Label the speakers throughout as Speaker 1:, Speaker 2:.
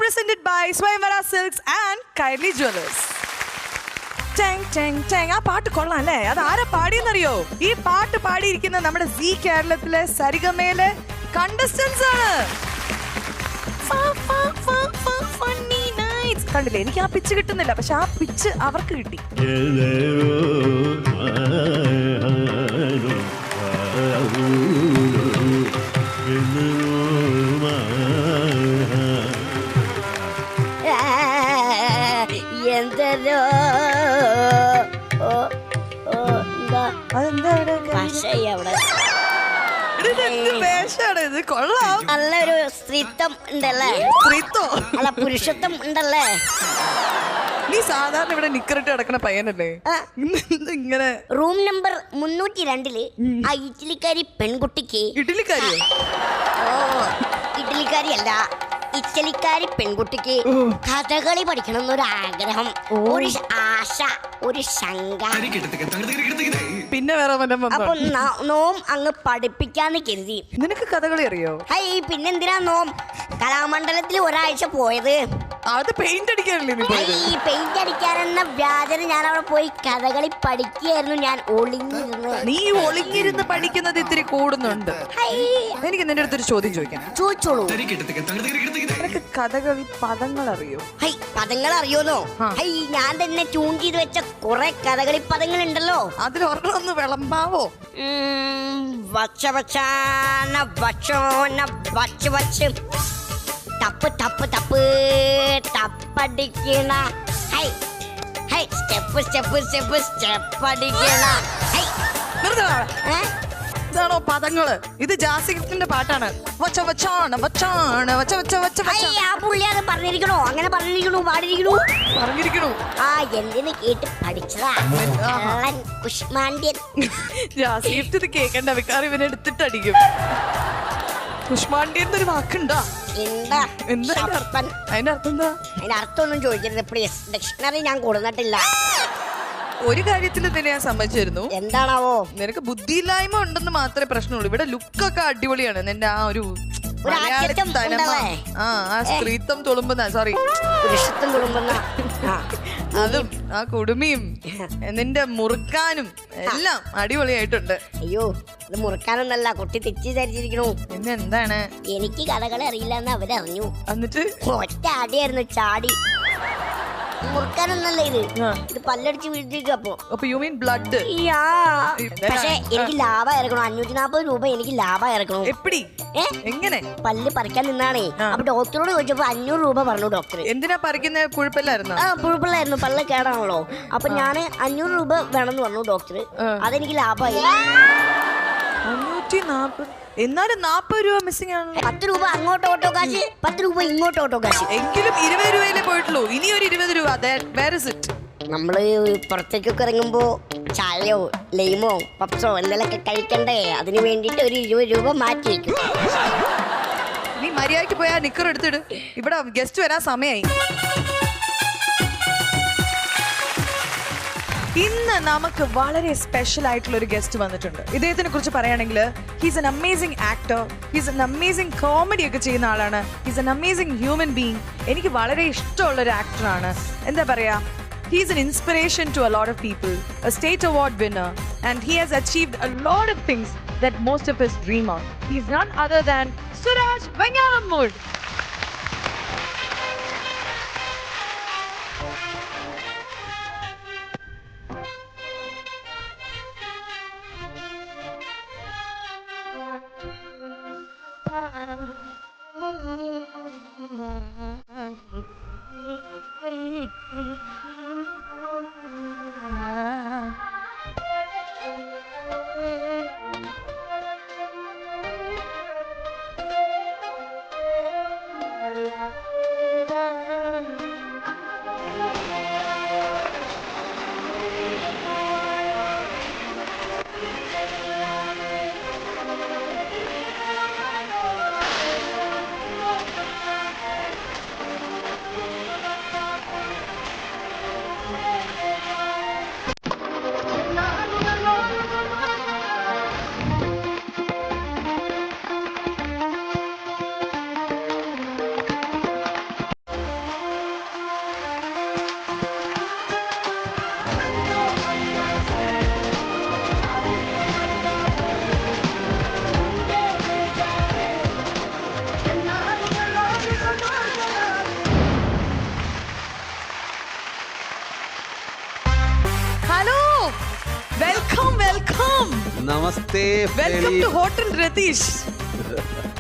Speaker 1: presented by Swayamvara Silks and Kylie Jewelers. ആ പാട്ട് കൊള്ളാം അല്ലേ? അത് ആരാ പാടിയെന്നറിയോ? ഈ പാട്ട് പാടിയിരിക്കുന്ന നമ്മുടെ സീ കേരളത്തിലെ സരിഗമയിലെ കണ്ടസ്റ്റൻസ് ആണ്. കണ്ടില്ലേ, എനിക്ക് ആ പിച്ച് കിട്ടുന്നില്ല, പക്ഷെ ആ പിച്ച് അവർക്ക് കിട്ടി.
Speaker 2: എന്തോ നല്ലൊരു സ്ത്രീത്വം ഉണ്ടല്ലേ?
Speaker 1: സ്ത്രീത്വം
Speaker 2: അല്ല, പുരുഷത്വം ഉണ്ടല്ലേ?
Speaker 1: നീ സാധാരണ ഇവിടെ നിക്കറിട്ട് കിടക്കണ പയ്യനല്ലേ? ഇങ്ങനെ
Speaker 2: റൂം നമ്പർ 302 ആ ഇറ്റലിക്കാരി പെൺകുട്ടിക്ക്
Speaker 1: ഇഡ്ഡലിക്കാരിയോ?
Speaker 2: ഇഡ്ഡലിക്കാരിയല്ല, ഇറ്റലിക്കാരി പെൺകുട്ടിക്ക് കഥകളി പഠിക്കണം എന്നൊരു ആഗ്രഹം, ഒരു ആശ, ഒരു ശങ്ക.
Speaker 1: പിന്നെ വേറെ
Speaker 2: അപ്പൊ നോം അങ്ങ് പഠിപ്പിക്കാന്ന് കരുതി.
Speaker 1: നിനക്ക് കഥകളി അറിയോ?
Speaker 2: പിന്നെന്തിനാ നോം കലാമണ്ഡലത്തിൽ ഒരാഴ്ച പോയത്?
Speaker 1: അത് പെയിന്റ് അടിക്കാനല്ലേ?
Speaker 2: ഈ പെയിന്റ് അടിക്കാനെന്ന വ്യാജന ഞാൻ അവിടെ പോയി കഥകളി പഠിക്കുകയായിരുന്നു. ഞാൻ ഒളിഞ്ഞിരുന്നു.
Speaker 1: നീ ഒളിഞ്ഞിരുന്ന് പഠിക്കുന്നത് ഇത്തിരി കൂടുന്നുണ്ട്. എനിക്ക് നിന്റെ അടുത്തൊരു ചോദ്യം ചോദിക്കാം.
Speaker 2: ചോദിച്ചോളൂ.
Speaker 1: നിനക്ക് കഥകളി പദങ്ങൾ അറിയോ?
Speaker 2: പദങ്ങൾ അറിയോന്നോ? ഞാൻ തന്നെ ട്യൂൺ ചെയ്ത് വെച്ച കുറെ കഥകളി പദങ്ങൾ ഉണ്ടല്ലോ.
Speaker 1: അതിൽ ഒരെണ്ണം വിളമ്പാവോ?
Speaker 2: വച്ച വച്ചാന വച്ചോന വച്ച് വച്ച് തപ്പ് തപ്പ് തപ്പ് തപ്പടിക്കണ സ്റ്റെപ്പ് സ്റ്റെപ്പ് സ്റ്റെപ്പ് സ്റ്റെപ്പ് അടിക്കണ.
Speaker 1: ഇതാണോ പദങ്ങള്? ഇത് ജാസിന്റെ പാട്ടാണ്.
Speaker 2: ആ പുള്ളി അത് പറഞ്ഞിരിക്കണോ? അങ്ങനെ പറഞ്ഞിരിക്കണു, പാടിയിരിക്കണു. ആ എന്തിനു കേട്ട് പഠിച്ചതാ കുഷ്മാണ്ഡ്യൻ.
Speaker 1: ജാസിഫ് ഇത് കേക്കണ്ട, വികാരം ഇവനെ എടുത്തിട്ട് അടിക്കും. കുഷ്മാണ്ഡ്യൻ എന്നൊരു വാക്കുണ്ടാ?
Speaker 2: അതിന്റെ അർത്ഥം ഒന്നും ചോദിക്കരുത് പ്ലീസ്. ഡിക്ഷണറി ഞാൻ കൊടുത്തിട്ടില്ല.
Speaker 1: ഒരു കാര്യത്തിൽ നിന്നെ ഞാൻ സമ്മതിച്ചിരുന്നു.
Speaker 2: എന്താണാവോ?
Speaker 1: നിനക്ക് ബുദ്ധിയില്ലായ്മ ഉണ്ടെന്ന് മാത്രമേ പ്രശ്നമുള്ളൂ. ഇവിടെ ലുക്കൊക്കെ അടിപൊളിയാണ്. നിന്റെ ആ ഒരു സ്ത്രീത്വം തുളുമ്പുന്ന, സോറി,
Speaker 2: പുരുഷത്വം തുളുമ്പുന്ന
Speaker 1: അതും ആ കുടുമിയും നിന്റെ മുറുക്കാനും എല്ലാം അടിപൊളിയായിട്ടുണ്ട്.
Speaker 2: അയ്യോ, ഇത് മുറുക്കാനൊന്നല്ല, കുട്ടി തെറ്റിദ്ധരിച്ചിരിക്കണു.
Speaker 1: പിന്നെ എന്താണ്?
Speaker 2: എനിക്ക് കഥകളി അറിയില്ല എന്ന് അവരറിഞ്ഞു.
Speaker 1: എന്നിട്ട്
Speaker 2: ഒറ്റ അടിയായിരുന്നു, ചാടി. മുറുക്കാനൊന്നല്ല ഇത് പല്ലടിച്ച് വീഴ്ത്തിരിക്കും. അപ്പൊ
Speaker 1: യു മീൻ ബ്ലഡ്?
Speaker 2: പക്ഷെ എനിക്ക് ലാഭം ഇറക്കണം. 540 രൂപ എനിക്ക് ലാഭം ഇറക്കണം.
Speaker 1: എങ്ങനെ?
Speaker 2: പല്ല് പറിക്കാൻ നിന്നാണേ. അപ്പൊ ഡോക്ടറോട് ചോദിച്ചപ്പോ 500 രൂപ പറഞ്ഞു ഡോക്ടർ.
Speaker 1: എന്തിനാ പറിക്കുന്ന? പുഴുപ്പല്ലായിരുന്നു?
Speaker 2: പുഴുപ്പല്ലായിരുന്നു, പല്ല് കേടാണല്ലോ. അപ്പൊ ഞാൻ 500 രൂപ വേണമെന്ന് പറഞ്ഞു ഡോക്ടർ. അതെനിക്ക് ലാഭമായി.
Speaker 1: 540. എന്നാലും 40 രൂപ മിസ്സിംഗ് ആണ്.
Speaker 2: 10 രൂപ അങ്ങോട്ട് ഓട്ടോ കാശ്, 10 രൂപ ഇങ്ങോട്ട് ഓട്ടോ കാശ്.
Speaker 1: എങ്കിലും 20 രൂപയിലേ പോയിട്ടുള്ളൂ. ഇനി ഒരു 20 രൂപ.
Speaker 2: നമ്മള് പുറത്തേക്കൊക്കെ ഇറങ്ങുമ്പോ ചായയോ ലൈമോ പപ്സോ എന്തെങ്കിലുമൊക്കെ കഴിക്കണ്ടേ? അതിന് വേണ്ടിട്ട് ഒരു 20 രൂപ മാറ്റി വെക്കും.
Speaker 1: നീ മര്യാദക്ക് പോയാ നിക്കർ എടുത്തിട്. ഇവിടെ ഗസ്റ്റ് വരാൻ സമയമായി. ഇന്ന് നമുക്ക് വളരെ സ്പെഷ്യൽ ആയിട്ടുള്ള ഒരു ഗസ്റ്റ് വന്നിട്ടുണ്ട്. ഇദ്ദേഹത്തിനെ കുറിച്ച് പറയുകയാണെങ്കിൽ he's an amazing actor, he's an amazing comedy ഒക്കെ ചെയ്യുന്ന ആളാണ്, he's an amazing human being. എനിക്ക് വളരെ ഇഷ്ടമുള്ള ഒരു ആക്ടറാണ്. എന്താ പറയാ, he's an inspiration to a lot of people, a state award winner, and he has achieved a lot of things that most of us dream of. He's none other than Suraj Vengalamud. Welcome.
Speaker 3: Namaste.
Speaker 1: Welcome to hotel Ratheesh.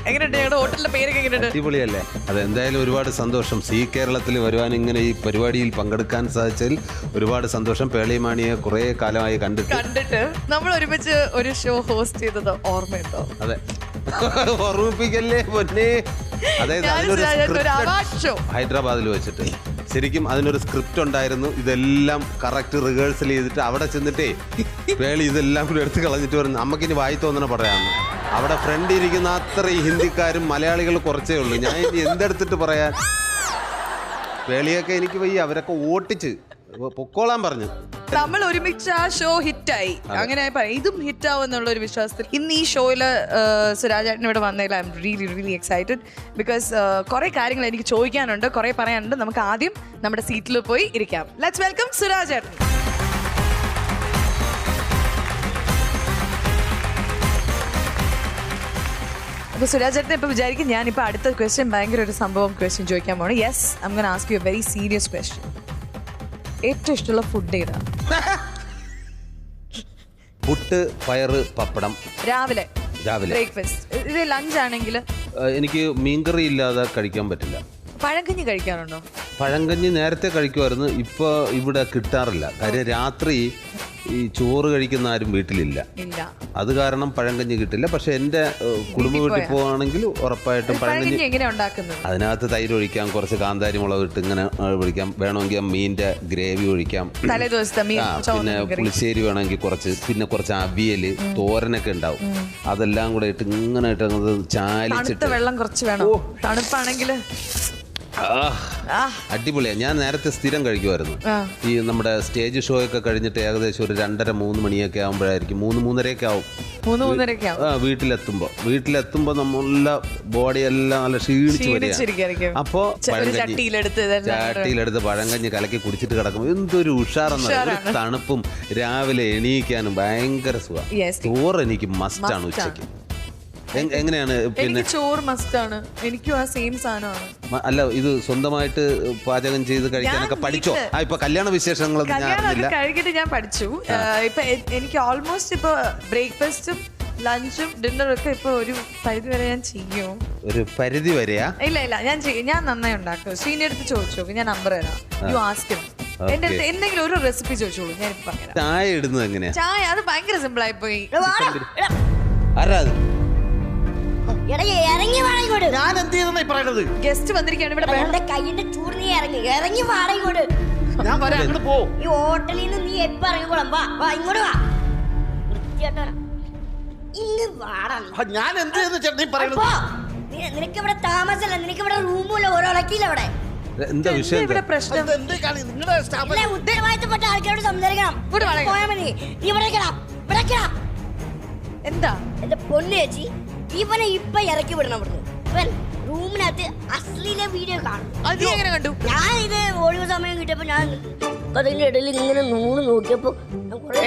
Speaker 1: എങ്ങനെയുണ്ട് ഞങ്ങളുടെ ഹോട്ടലിന്റെ പേരൊക്കെ എങ്ങനെയുണ്ട്?
Speaker 3: അടിപൊളിയല്ലേ? അതെന്തായാലും ഒരുപാട് സന്തോഷം. C കേരളത്തിൽ വരുവാൻ ഇങ്ങനെ ഈ പരിപാടിയിൽ പങ്കെടുക്കാൻ സാധിച്ചതിൽ ഒരുപാട് സന്തോഷം. പേളിമാണിയെ കുറെ കാലമായി കണ്ടിട്ട്
Speaker 1: നമ്മൾ ഒരുമിച്ച് ഒരു ഷോ ഹോസ്റ്റ് ചെയ്തത് ഓർമ്മയുണ്ടോ?
Speaker 3: അതെ, ഓർമ്മിപ്പിക്കല്ലേ പൊന്നെ. അതായത് ഹൈദരാബാദിൽ വെച്ചിട്ട് ശരിക്കും അതിനൊരു സ്ക്രിപ്റ്റ് ഉണ്ടായിരുന്നു. ഇതെല്ലാം കറക്റ്റ് റിഹേഴ്സൽ ചെയ്തിട്ട് അവിടെ ചെന്നിട്ടേ പേളി ഇതെല്ലാം കൂടി എടുത്ത് കളഞ്ഞിട്ട് പറഞ്ഞു നമുക്കിനി വായി തോന്നണ പറയാമെന്ന്. അവിടെ ഫ്രണ്ട് ഇരിക്കുന്ന അത്രയും ഹിന്ദിക്കാരും മലയാളികൾ കുറച്ചേ ഉള്ളൂ. ഞാൻ ഇനി എന്തെടുത്തിട്ട് പറയാൻ? പേളിയൊക്കെ എനിക്ക് വയ്യ, അവരൊക്കെ ഓട്ടിച്ച് പൊക്കോളാൻ പറഞ്ഞു.
Speaker 1: നമ്മൾ ഒരുമിച്ച് ആ ഷോ ഹിറ്റായി. അങ്ങനെ ഇതും ഹിറ്റ് ആവും എന്നുള്ള ഒരു വിശ്വാസത്തിൽ ഇന്ന് ഈ ഷോയില് സുരാജേട്ടൻ ഇവിടെ വന്നതിൽ I am really really excited. Because കുറെ കാര്യങ്ങൾ എനിക്ക് ചോദിക്കാനുണ്ട്, കുറെ പറയാനുണ്ട്. നമുക്ക് ആദ്യം നമ്മുടെ സീറ്റിൽ പോയി ഇരിക്കാം. ലെറ്റ്സ് വെൽക്കം സുരാജേട്ടൻ. അപ്പോൾ സുരാജേട്ടൻ ഇപ്പൊ വിചാരിക്കും ഞാനിപ്പോ അടുത്ത ക്വസ്റ്റ്യൻ ഭയങ്കര ഒരു സംഭവം ക്വസ്റ്റ്യൻ ചോദിക്കാൻ പോകണം. Yes, I am gonna ask you a very serious question. ഏറ്റവും ഇഷ്ടമുള്ള ഫുഡ് ഏതാണ്?
Speaker 3: പുട്ട്, പയറ്, പപ്പടം.
Speaker 1: രാവിലെ ബ്രേക്ക്ഫാസ്റ്റ്. ഇത് ലഞ്ച് ആണെങ്കിൽ
Speaker 3: എനിക്ക് മീൻകറി ഇല്ലാതെ കഴിക്കാൻ പറ്റില്ല.
Speaker 1: പഴങ്കഞ്ഞി കഴിക്കാറുണ്ടോ?
Speaker 3: പഴങ്കഞ്ഞി നേരത്തെ കഴിക്കുമായിരുന്നു, ഇപ്പോൾ ഇവിടെ കിട്ടാറില്ല. കാര്യം രാത്രി ഈ ചോറ് കഴിക്കുന്ന ആരും വീട്ടിലില്ല. അത് കാരണം പഴങ്കഞ്ഞി കിട്ടില്ല. പക്ഷെ എൻ്റെ കുടുംബ വീട്ടിൽ പോവുകയാണെങ്കിൽ ഉറപ്പായിട്ടും പഴങ്കഞ്ഞി.
Speaker 1: എങ്ങനെയാ ഉണ്ടാക്കുന്നത്?
Speaker 3: അതിനകത്ത് തൈര് ഒഴിക്കാം, കുറച്ച് കാന്താരി മുളക് ഇട്ട് ഇങ്ങനെ ഒഴിക്കാം. വേണമെങ്കിൽ മീനിന്റെ ഗ്രേവി ഒഴിക്കാം. പിന്നെ പുളിശ്ശേരി വേണമെങ്കിൽ കുറച്ച്, പിന്നെ കുറച്ച് അവിയല്, തോരനൊക്കെ ഉണ്ടാവും. അതെല്ലാം കൂടെ ഇട്ട് ഇങ്ങനെ ഇട്ട് ചാലിച്ചിട്ട്
Speaker 1: വെള്ളം കുറച്ച് വേണം. തണുപ്പാണെങ്കിൽ
Speaker 3: അടിപൊളിയാണ്. ഞാൻ നേരത്തെ സ്ഥിരം കഴിക്കുമായിരുന്നു. ഈ നമ്മുടെ സ്റ്റേജ് ഷോ ഒക്കെ കഴിഞ്ഞിട്ട് ഏകദേശം ഒരു 2:30-3 മണിയൊക്കെ ആകുമ്പോഴായിരിക്കും, 3-3:30 ആവും വീട്ടിലെത്തുമ്പോ നമ്മളെ ബോഡി എല്ലാം നല്ല ക്ഷീണിച്ച് വരിക. അപ്പോ ചട്ടിയിലെടുത്ത് പഴങ്കഞ്ഞി കലക്കി കുടിച്ചിട്ട് കിടക്കുമ്പോൾ എന്തൊരു ഉഷാറെന്ന്. തണുപ്പും രാവിലെ എണീക്കാനും ഭയങ്കര സുഖം. ചോറ് എനിക്ക് മസ്റ്റാണ് ഉച്ചയ്ക്ക്. എങ്ങനെയാണ്? പിന്നെ
Speaker 1: ചോറ് മസ്റ്റാണ്. എനിക്കും ആ സെയിം സാധനമാണ്.
Speaker 3: അല്ല, ഇത് സ്വന്തമായിട്ട് പാചകം ചെയ്ത് കഴിക്കാനൊക്കെ പഠിച്ചോ? ഇപ്പൊ കല്യാണ വിശേഷങ്ങളൊന്നും
Speaker 1: കഴിഞ്ഞിട്ട് ഞാൻ പഠിച്ചു. ഇപ്പൊ എനിക്ക് ഓൾമോസ്റ്റ് ഇപ്പൊ ബ്രേക്ക്ഫാസ്റ്റും ലഞ്ചും ഡിന്നറും ഒക്കെ ഇപ്പൊ ഒരു പരിധി വരെ ഞാൻ ചെയ്യും.
Speaker 3: ഒരു പരിധി വരെയാ?
Speaker 1: ഇല്ല ഞാൻ നന്നായി ഉണ്ടാക്കും. ശ്രീന്റെ അടുത്ത് ചോദിച്ചു, ഞാൻ നമ്പർ തരാം. യു ആസ്ക് എന്റെ അടുത്ത് എന്തെങ്കിലും ഒരു റെസിപ്പി ചോദിച്ചോളൂ, ഞാൻ ഇപ്പൊ പറയാം.
Speaker 3: ചായ ഇടുന്നത് എങ്ങനെയാ?
Speaker 1: ചായ അത് ഭയങ്കര സിമ്പിൾ ആയി പോയി.
Speaker 4: ഞാൻ എന്ത് ചെയ്തെന്നായി പറയണത്?
Speaker 1: ഗസ്റ്റ് വന്നിരിക്കുകയാണ് ഇവിടെ.
Speaker 2: കൈയിന്റെ ചൂട് നീ ഇറങ്ങി വാടകോട്.
Speaker 4: ഞാൻ വരാം, അങ്ങോട്ട് പോ.
Speaker 2: ഈ ഹോട്ടലിൽ നിന്ന് നീ എപ്പോ ഇറങ്ങിക്കോളാം. വാ ഇങ്ങോട്ട് വാ. ഇങ്ങ് വാടാ.
Speaker 4: ഞാൻ എന്ത് ചെയ്തെന്ന് ചേട്ടൻ പറയണത്?
Speaker 2: നിനക്ക് ഇവിടെ താമസമല്ല, നിനക്ക് ഇവിടെ റൂമില്ല, ഒരാളക്കില്ല ഇവിടെ.
Speaker 3: എന്താ വിഷയം?
Speaker 1: ഇവിടെ പ്രശ്നം
Speaker 4: നിങ്ങളുടെ
Speaker 2: ഉത്തരവാദിത്തപ്പെട്ട ആൾക്കാരോട് സംസാരിക്കണം. പോയാ മതി. നീ ഇവിടെ
Speaker 1: എന്താ
Speaker 2: എന്റെ പൊന്നു ചേച്ചി, ഇവനെ ഇപ്പൊ ഇറക്കി വിടണം. ഇവൻ റൂമിനകത്ത് അശ്ലീല വീഡിയോ കാണും.
Speaker 1: എങ്ങനെ കണ്ടു?
Speaker 2: ഞാൻ ഇത് ഒഴിവ് സമയം കിട്ടിയപ്പോ ഞാൻ അതിന്റെ ഇടയിൽ ഇങ്ങനെ നോക്കിയപ്പോ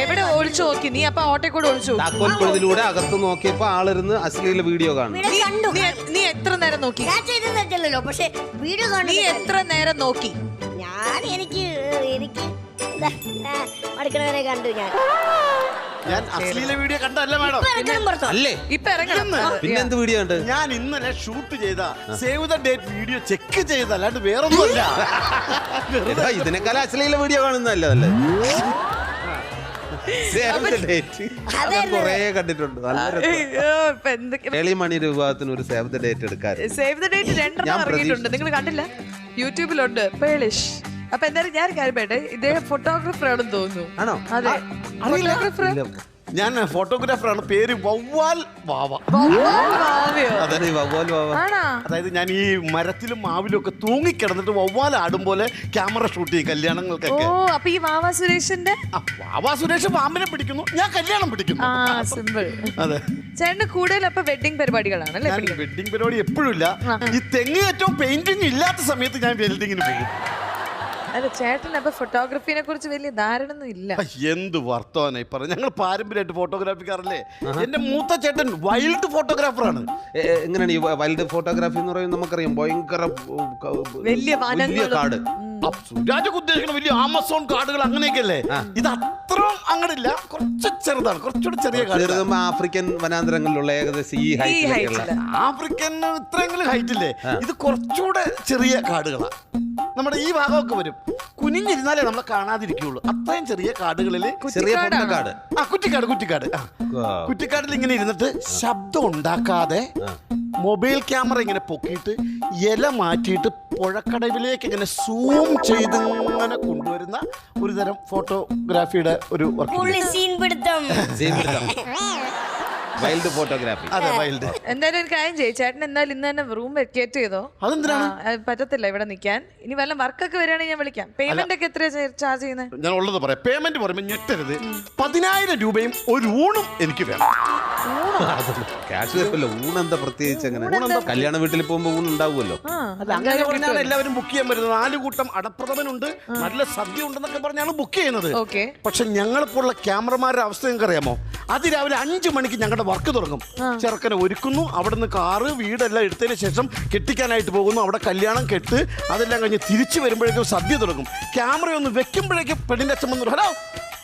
Speaker 1: എവിടെ ഒളിച്ചു നോക്കി? നീ അപ്പൊ ഓട്ടെ കൂടെ ഒളിച്ചു?
Speaker 3: താക്കോൽപ്പഴുതിലൂടെ അകത്ത് നോക്കിയപ്പോ ആളിരുന്ന് അശ്ലീല വീഡിയോ കാണും.
Speaker 1: നീ എത്ര നേരം നോക്കി?
Speaker 2: ഞാൻ ചെയ്തത് തെറ്റല്ലോ, പക്ഷെ വീഡിയോ കാണും.
Speaker 1: നീ എത്ര നേരം നോക്കി?
Speaker 2: ഞാൻ എനിക്ക് അടുക്കളവരെ കണ്ടു.
Speaker 4: ഞാൻ അശ്ലീല വീഡിയോ കണ്ടല്ല മാഡം.
Speaker 3: അല്ലേ?
Speaker 1: ഇപ്പൊ ഇറങ്ങണം.
Speaker 3: പിന്നെ എന്ത് വീഡിയോ ഉണ്ട്?
Speaker 4: ഞാൻ ഇന്നലെ ഷൂട്ട് ചെയ്ത save the date video check ചെയ്ത, അല്ലാണ്ട് വേറൊന്നുമല്ല.
Speaker 3: ഇതിനേക്കാൾ അശ്ലീല വീഡിയോ കാണുന്നതല്ലേ നല്ലത്. കൊറേ കണ്ടിട്ടുണ്ട്. മണി വിഭാഗത്തിന് ഒരു സേവ് ദ ഡേറ്റ് എടുക്കാൻ.
Speaker 1: സേവ് ദ ഡേറ്റ് 2 ഇറങ്ങിയിട്ടുണ്ട്, നിങ്ങൾ കണ്ടില്ല? യൂട്യൂബിലുണ്ട്. പേളിഷ്. അപ്പൊ എന്തായാലും ഞാൻ കാര്യപ്പെട്ടെ, ഇദ്ദേഹം ഫോട്ടോഗ്രാഫർ ആണെന്ന് തോന്നുന്നു.
Speaker 3: ആണോ?
Speaker 1: അതെ, ഫോട്ടോഗ്രാഫർ.
Speaker 4: ഞാൻ ഫോട്ടോഗ്രാഫറാണ്. പേര് വവ്വാൽ വാവ. അതായത് ഞാൻ ഈ മരത്തിലും മാവിലും ഒക്കെ തൂങ്ങിക്കിടന്നിട്ട് വവ്വാൽ ആടും പോലെ ക്യാമറ ഷൂട്ട് ചെയ്യും കല്യാണങ്ങൾക്കൊക്കെ.
Speaker 1: ഓ, അപ്പൊ ഈ വാവാ സുരേഷിന്റെ
Speaker 4: വാവാ സുരേഷ് പാമ്പിനെ പിടിക്കുന്നു, ഞാൻ കല്യാണം പിടിക്കുന്നു.
Speaker 1: സിമ്പിൾ.
Speaker 4: അതെ.
Speaker 1: ചേട്ടന് കൂടുതൽ അപ്പൊ വെഡിങ് പരിപാടികളാണ് അല്ലേ?
Speaker 4: വെഡിങ് പരിപാടി എപ്പോഴും ഇല്ല. ഈ തെങ്ങ് ഏറ്റവും പെയിന്റിങ് ഇല്ലാത്ത സമയത്ത് ഞാൻ വെൽഡിങ്ങിന് പോകും.
Speaker 1: അല്ല, ചേട്ടൻ അപ്പൊ ഫോട്ടോഗ്രാഫിനെ കുറിച്ച് വലിയ ധാരണ ഒന്നും ഇല്ല.
Speaker 4: എന്ത് വർത്തമാനായി പറഞ്ഞു. ഞങ്ങൾ പാരമ്പര്യമായിട്ട് ഫോട്ടോഗ്രാഫിക്കാറല്ലേ. എന്റെ മൂത്ത ചേട്ടൻ വൈൽഡ് ഫോട്ടോഗ്രാഫറാണ്.
Speaker 3: എങ്ങനെയാണ് ഈ വൈൽഡ് ഫോട്ടോഗ്രാഫി എന്ന് പറയുന്നത്? നമുക്കറിയാം, ഭയങ്കര
Speaker 1: വലിയ
Speaker 3: കാട്.
Speaker 4: സുരാജൊക്കെ ഉദ്ദേശിക്കുന്ന വലിയ ആമസോൺ കാടുകൾ അങ്ങനെയൊക്കെ അല്ലേ? ഇത് അത്ര അങ്ങടില്ല, കുറച്ച് ചെറുതാണ്, കുറച്ചുകൂടി ചെറിയ കാട്.
Speaker 3: ആഫ്രിക്കൻ വനാന്തരങ്ങളിലുള്ള ഏകദേശം ഈ ഹൈറ്റിലുള്ള
Speaker 4: ആഫ്രിക്കൻ ഇത്രയെങ്കിലും ഹൈറ്റ് ഇല്ലേ? ഇത് കുറച്ചുകൂടെ ചെറിയ കാടുകളാണ്. നമ്മുടെ ഈ ഭാഗമൊക്കെ വരും, കുനിഞ്ഞിരുന്നാലേ നമ്മളെ കാണാതിരിക്കുള്ളൂ. അത്രയും ചെറിയ കാടുകളില്
Speaker 3: ചെറിയ കാട്.
Speaker 4: കുറ്റിക്കാടിൽ ഇങ്ങനെ ഇരുന്നിട്ട് ശബ്ദം ഉണ്ടാക്കാതെ മൊബൈൽ ക്യാമറ ഇങ്ങനെ പൊക്കിയിട്ട് ഇല മാറ്റിയിട്ട് പുഴക്കടവിലേക്ക് ഇങ്ങനെ സൂം ചെയ്ത് ഇങ്ങനെ കൊണ്ടുവരുന്ന ഒരു തരം ഫോട്ടോഗ്രാഫിയുടെ ഒരു
Speaker 3: വൈൽഡ് ഫോട്ടോഗ്രാഫി.
Speaker 4: അതെ, വൈൽഡ്.
Speaker 1: എന്തായാലും ഒരു കാര്യം ചെയ്യും ചേട്ടൻ, എന്തായാലും ഇന്ന് തന്നെ റൂം വെക്കേറ്റ് ചെയ്തോ. പറ്റത്തില്ല ഇവിടെ നിൽക്കാൻ. ഇനി വല്ല വർക്കൊക്കെ വരികയാണെങ്കിൽ ഞാൻ വിളിക്കാം. പേയ്മെന്റ് ഒക്കെ എത്ര ചാർജ് ചെയ്യുന്നത്?
Speaker 4: ഞാൻ ഉള്ളത് പറയാം. പേയ്മെന്റ് പറയുമ്പോൾ ഞെട്ടരുത്. 10,000 രൂപയും ഒരു ഊണും എനിക്ക് വേണം.
Speaker 3: ക്യാഷ് കുഴപ്പമില്ല. ഊണെന്താ പ്രത്യേകിച്ച്? അങ്ങനെ കല്യാണ വീട്ടിൽ പോകുമ്പോ ഊണ് ഉണ്ടാവുമല്ലോ.
Speaker 4: അങ്ങനെ പറഞ്ഞാണ് എല്ലാവരും ബുക്ക് ചെയ്യാൻ വരുന്നത്. 4 കൂട്ടം അടപ്രഥമനുണ്ട്, നല്ല സദ്യ ഉണ്ടെന്നൊക്കെ പറഞ്ഞാണ് ബുക്ക് ചെയ്യുന്നത്. പക്ഷെ ഞങ്ങളെപ്പോലുള്ള ക്യാമറമാരുടെ അവസ്ഥ നിങ്ങൾക്ക് അറിയാമോ? അതിരാവിലെ 5 മണിക്ക് ഞങ്ങളുടെ വർക്ക് തുടങ്ങും. ചെറുക്കനെ ഒരുക്കുന്നു, അവിടുന്ന് കാറ് വീടെല്ലാം എടുത്തതിന് ശേഷം കെട്ടിക്കാനായിട്ട് പോകുന്നു. അവിടെ കല്യാണം കെട്ട് അതെല്ലാം കഴിഞ്ഞ് തിരിച്ചു വരുമ്പോഴേക്കും സദ്യ തുടങ്ങും. ക്യാമറ ഒന്ന് വെക്കുമ്പോഴേക്കും പെണ്ണിന്റെ അച്ഛൻ വന്നു, ഹലോ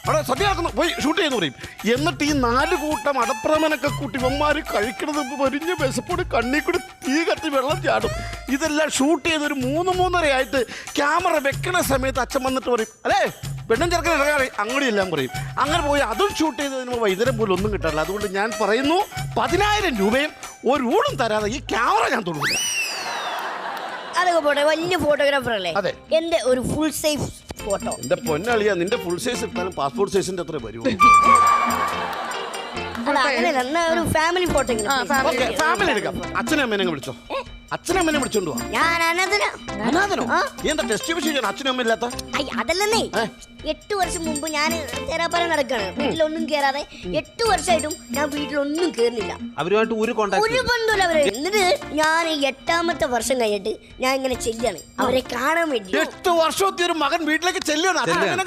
Speaker 4: അവിടെ സദ്യ ആക്കുന്നു, പോയി ഷൂട്ട് ചെയ്യുന്നു പറയും. എന്നിട്ട് ഈ 4 കൂട്ടം അടപ്രഥമനൊക്കെ കൂട്ടി വന്മാര് കഴിക്കണത് പൊരിഞ്ഞ വിശപ്പോട് കണ്ണി കൂടി തീ കത്തി വെള്ളം ചാടും. ഇതെല്ലാം ഷൂട്ട് ചെയ്ത് ഒരു 3-3:30 ആയിട്ട് ക്യാമറ വെക്കണ സമയത്ത് അച്ഛൻ വന്നിട്ട് പറയും, അല്ലേ പെണ്ണും ചെറുക്കൻ ഇറങ്ങാറി അങ്ങോട്ടെല്ലാം പറയും. അങ്ങനെ പോയി അതും ഷൂട്ട് ചെയ്തതിന് വൈകുന്നേരം പോലും ഒന്നും കിട്ടാറില്ല. അതുകൊണ്ട് ഞാൻ പറയുന്നു 10,000 രൂപയും ഒരു ഊണും തരാതെ ഈ ക്യാമറ ഞാൻ തൊടുന്നില്ല.
Speaker 2: അതൊക്കെ പോട്ടെ, വലിയ ഫോട്ടോഗ്രാഫർ അല്ലേ?
Speaker 4: അതെ.
Speaker 2: എന്റെ ഒരു ഫുൾ സൈസ് ഫോട്ടോ.
Speaker 4: എന്റെ പൊന്നളിയാ, നിന്റെ ഫുൾ സൈസ് എടുത്താലും പാസ്പോർട്ട് സൈസിന്റെ അത്ര വരുമോ?
Speaker 2: അങ്ങനെയല്ല, ഒരു ഫാമിലി ഫോട്ടോ.
Speaker 4: ഫാമിലി എടുക്കാം. അച്ഛനും അമ്മേനെ വിളിച്ചോ. അച്ഛനും അമ്മേനെ വിളിച്ചോണ്ട് പോവാ.
Speaker 2: ഞാൻ
Speaker 4: അനാഥനോ? എന്താ ടെസ്റ്റ് വിഷയം അച്ഛനും അമ്മ ഇല്ലാത്ത?
Speaker 2: അതല്ലെന്നേ, 8 വർഷം മുമ്പ് ഞാൻ തേരാപ്പാറ നടക്കാണ്, വീട്ടിലൊന്നും കേറാതെ. 8 വർഷമായിട്ടും ഞാൻ വീട്ടിലൊന്നും കേറുന്നില്ല.
Speaker 3: അവരുമായിട്ട് ഒരു
Speaker 2: ബന്ധമില്ല അവര്. എന്നിട്ട് ഞാൻ 8ാമത്തെ വർഷം കഴിഞ്ഞിട്ട് ഞാൻ ഇങ്ങനെ ചെല്ലാണ് അവരെ കാണാൻ വേണ്ടി.
Speaker 4: 8 വർഷത്തെ ഒരു മകൻ വീട്ടിലേക്ക് ചെല്ലാണ്,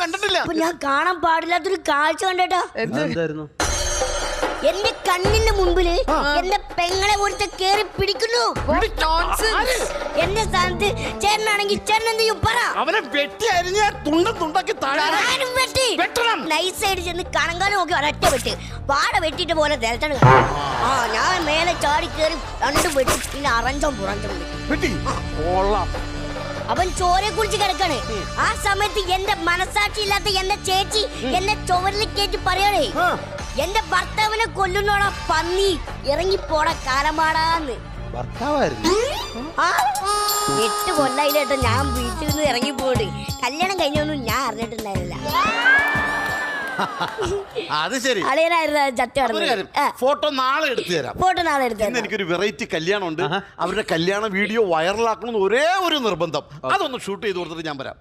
Speaker 4: കണ്ടിട്ടില്ല.
Speaker 2: അപ്പൊ ഞാൻ കാണാൻ പാടില്ലാത്തൊരു കാഴ്ച കണ്ടേട്ടാ.
Speaker 3: എന്തായിരുന്നു?
Speaker 2: എന്റെ കണ്ണിന്റെ മുമ്പില് എന്റെ പെങ്ങളെ ഒരുത്തെ കേറി പിടിക്കുന്നു. എന്റെ സ്ഥാനത്ത് ചേട്ടനാണെങ്കിൽ ചേട്ടൻ എന്ത് ചെയ്യും പറ?
Speaker 4: അവനെ വെട്ടി അരിഞ്ഞ തുണ്ടാക്കി
Speaker 2: നൈസായിട്ട് ചെന്ന് കണങ്കാനും നോക്കി ഒരൊറ്റ വെട്ട് വാട വെട്ടിട്ട് പോലെ തരത്താണ്. ഞാൻ മേലെ ചാടി കേറി 2 വെട്ടി, പിന്നെ അറഞ്ചം പുറഞ്ചം വെട്ടി. അവൻ ചോരയെ കുറിച്ച് കിടക്കാണ്. ആ സമയത്ത് എന്റെ മനസാക്ഷി ഇല്ലാത്ത എന്റെ ചേച്ചി എന്നെ ചുവരിൽ കയറ്റി പറയണേ, എന്റെ ഭർത്താവിനെ കൊല്ലുന്നോടാ പന്നി, ഇറങ്ങിപ്പോടാ കാലമാടാന്ന്. 8 കൊല്ലായില്ലേട്ടോ ഞാൻ വീട്ടിൽ നിന്ന് ഇറങ്ങിപ്പോയിട്ട്. കല്യാണം കഴിഞ്ഞൊന്നും ഞാൻ അറിഞ്ഞിട്ടുണ്ടായിരുന്നില്ല.
Speaker 4: അത് ശരി.
Speaker 2: ഫോട്ടോ
Speaker 4: നാളെ എടുത്തു തരാം. എനിക്കൊരു വെറൈറ്റി കല്യാണം ഉണ്ട്. അവരുടെ കല്യാണ വീഡിയോ വൈറലാക്കണമെന്ന് ഒരേ ഒരു നിർബന്ധം. അതൊന്ന് ഷൂട്ട് ചെയ്ത് കൊടുത്തിട്ട് ഞാൻ വരാം.